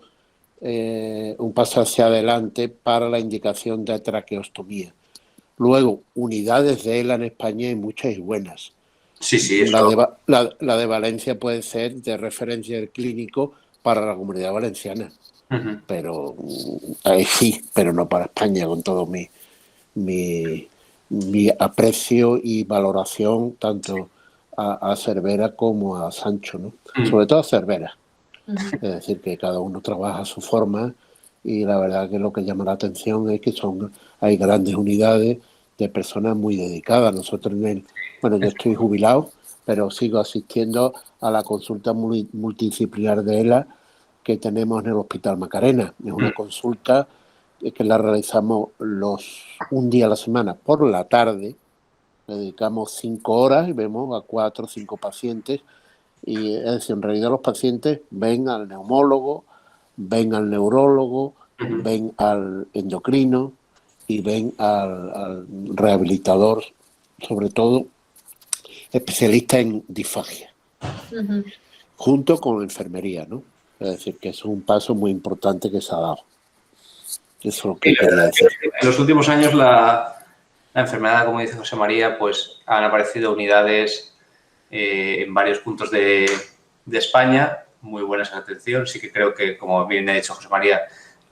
D: hacia adelante para la indicación de traqueostomía. Luego, unidades de ELA en España hay muchas y buenas.
B: Sí,
D: eso. La de Valencia puede ser de referencia del clínico para la Comunidad Valenciana. Pero ahí sí, pero no para España, con todo mi aprecio y valoración tanto a Cervera como a Sancho, ¿no? Sobre todo a Cervera. Es decir, que cada uno trabaja a su forma y la verdad que lo que llama la atención es que hay grandes unidades de personas muy dedicadas. Nosotros yo estoy jubilado, pero sigo asistiendo a la consulta multidisciplinar de ELA que tenemos en el Hospital Macarena. Es una consulta que la realizamos un día a la semana por la tarde. Le dedicamos 5 horas y vemos a 4 o 5 pacientes. Y es decir, en realidad los pacientes ven al neumólogo, ven al neurólogo, ven al endocrino y ven al rehabilitador, sobre todo especialista en disfagia, junto con enfermería, ¿no? Es decir, que es un paso muy importante que se ha dado. Eso es lo que quería decir.
B: En los últimos años la enfermedad, como dice José María, pues han aparecido unidades en varios puntos de España, muy buenas en atención. Sí que creo que, como bien ha dicho José María,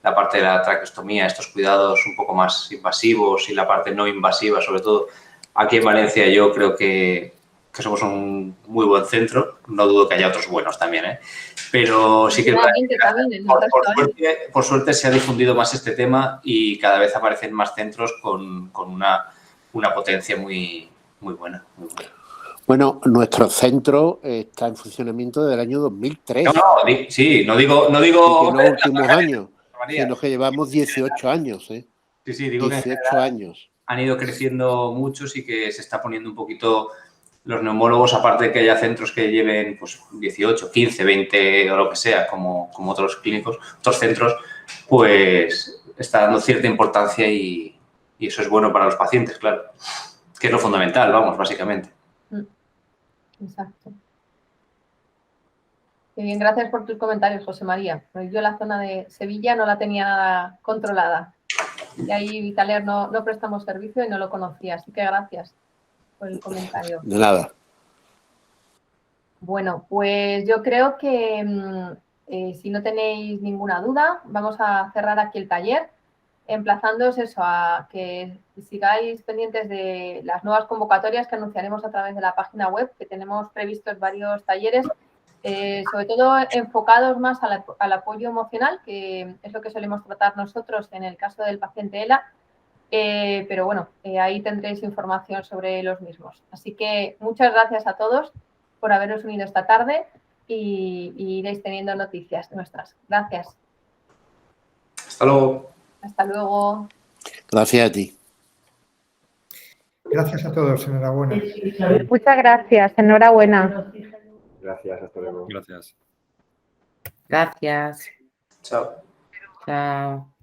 B: la parte de la traqueostomía, estos cuidados un poco más invasivos y la parte no invasiva, sobre todo aquí en Valencia, yo creo que somos un muy buen centro. No dudo que haya otros buenos también, ¿eh? Pero sí que por suerte se ha difundido más este tema y cada vez aparecen más centros con una potencia muy buena.
D: Bueno, nuestro centro está en funcionamiento desde el año 2003.
B: No digo
D: y que los últimos años, sino que llevamos 18 años, ¿eh?
B: Sí, digo
D: 18
B: que
D: años.
B: Han ido creciendo muchos y que se está poniendo un poquito los neumólogos, aparte de que haya centros que lleven pues 18, 15, 20 o lo que sea, como otros clínicos, otros centros, pues está dando cierta importancia y eso es bueno para los pacientes, claro, que es lo fundamental, vamos, básicamente.
A: Exacto. Muy bien, gracias por tus comentarios, José María. Yo la zona de Sevilla no la tenía nada controlada. Y ahí Vitaler no prestamos servicio y no lo conocía, así que gracias por el comentario.
D: De nada.
A: Bueno, pues yo creo que si no tenéis ninguna duda, vamos a cerrar aquí el taller. emplazándoos eso a que sigáis pendientes de las nuevas convocatorias que anunciaremos a través de la página web, que tenemos previstos varios talleres, sobre todo enfocados más al apoyo emocional, que es lo que solemos tratar nosotros en el caso del paciente ELA, pero bueno, ahí tendréis información sobre los mismos. Así que muchas gracias a todos por haberos unido esta tarde y iréis teniendo noticias nuestras. Gracias.
B: Hasta luego.
A: Hasta luego.
D: Gracias a ti.
E: Gracias a todos, enhorabuena.
A: Muchas gracias, enhorabuena.
F: Gracias, hasta luego.
C: Gracias.
G: Gracias.
B: Chao.
G: Chao.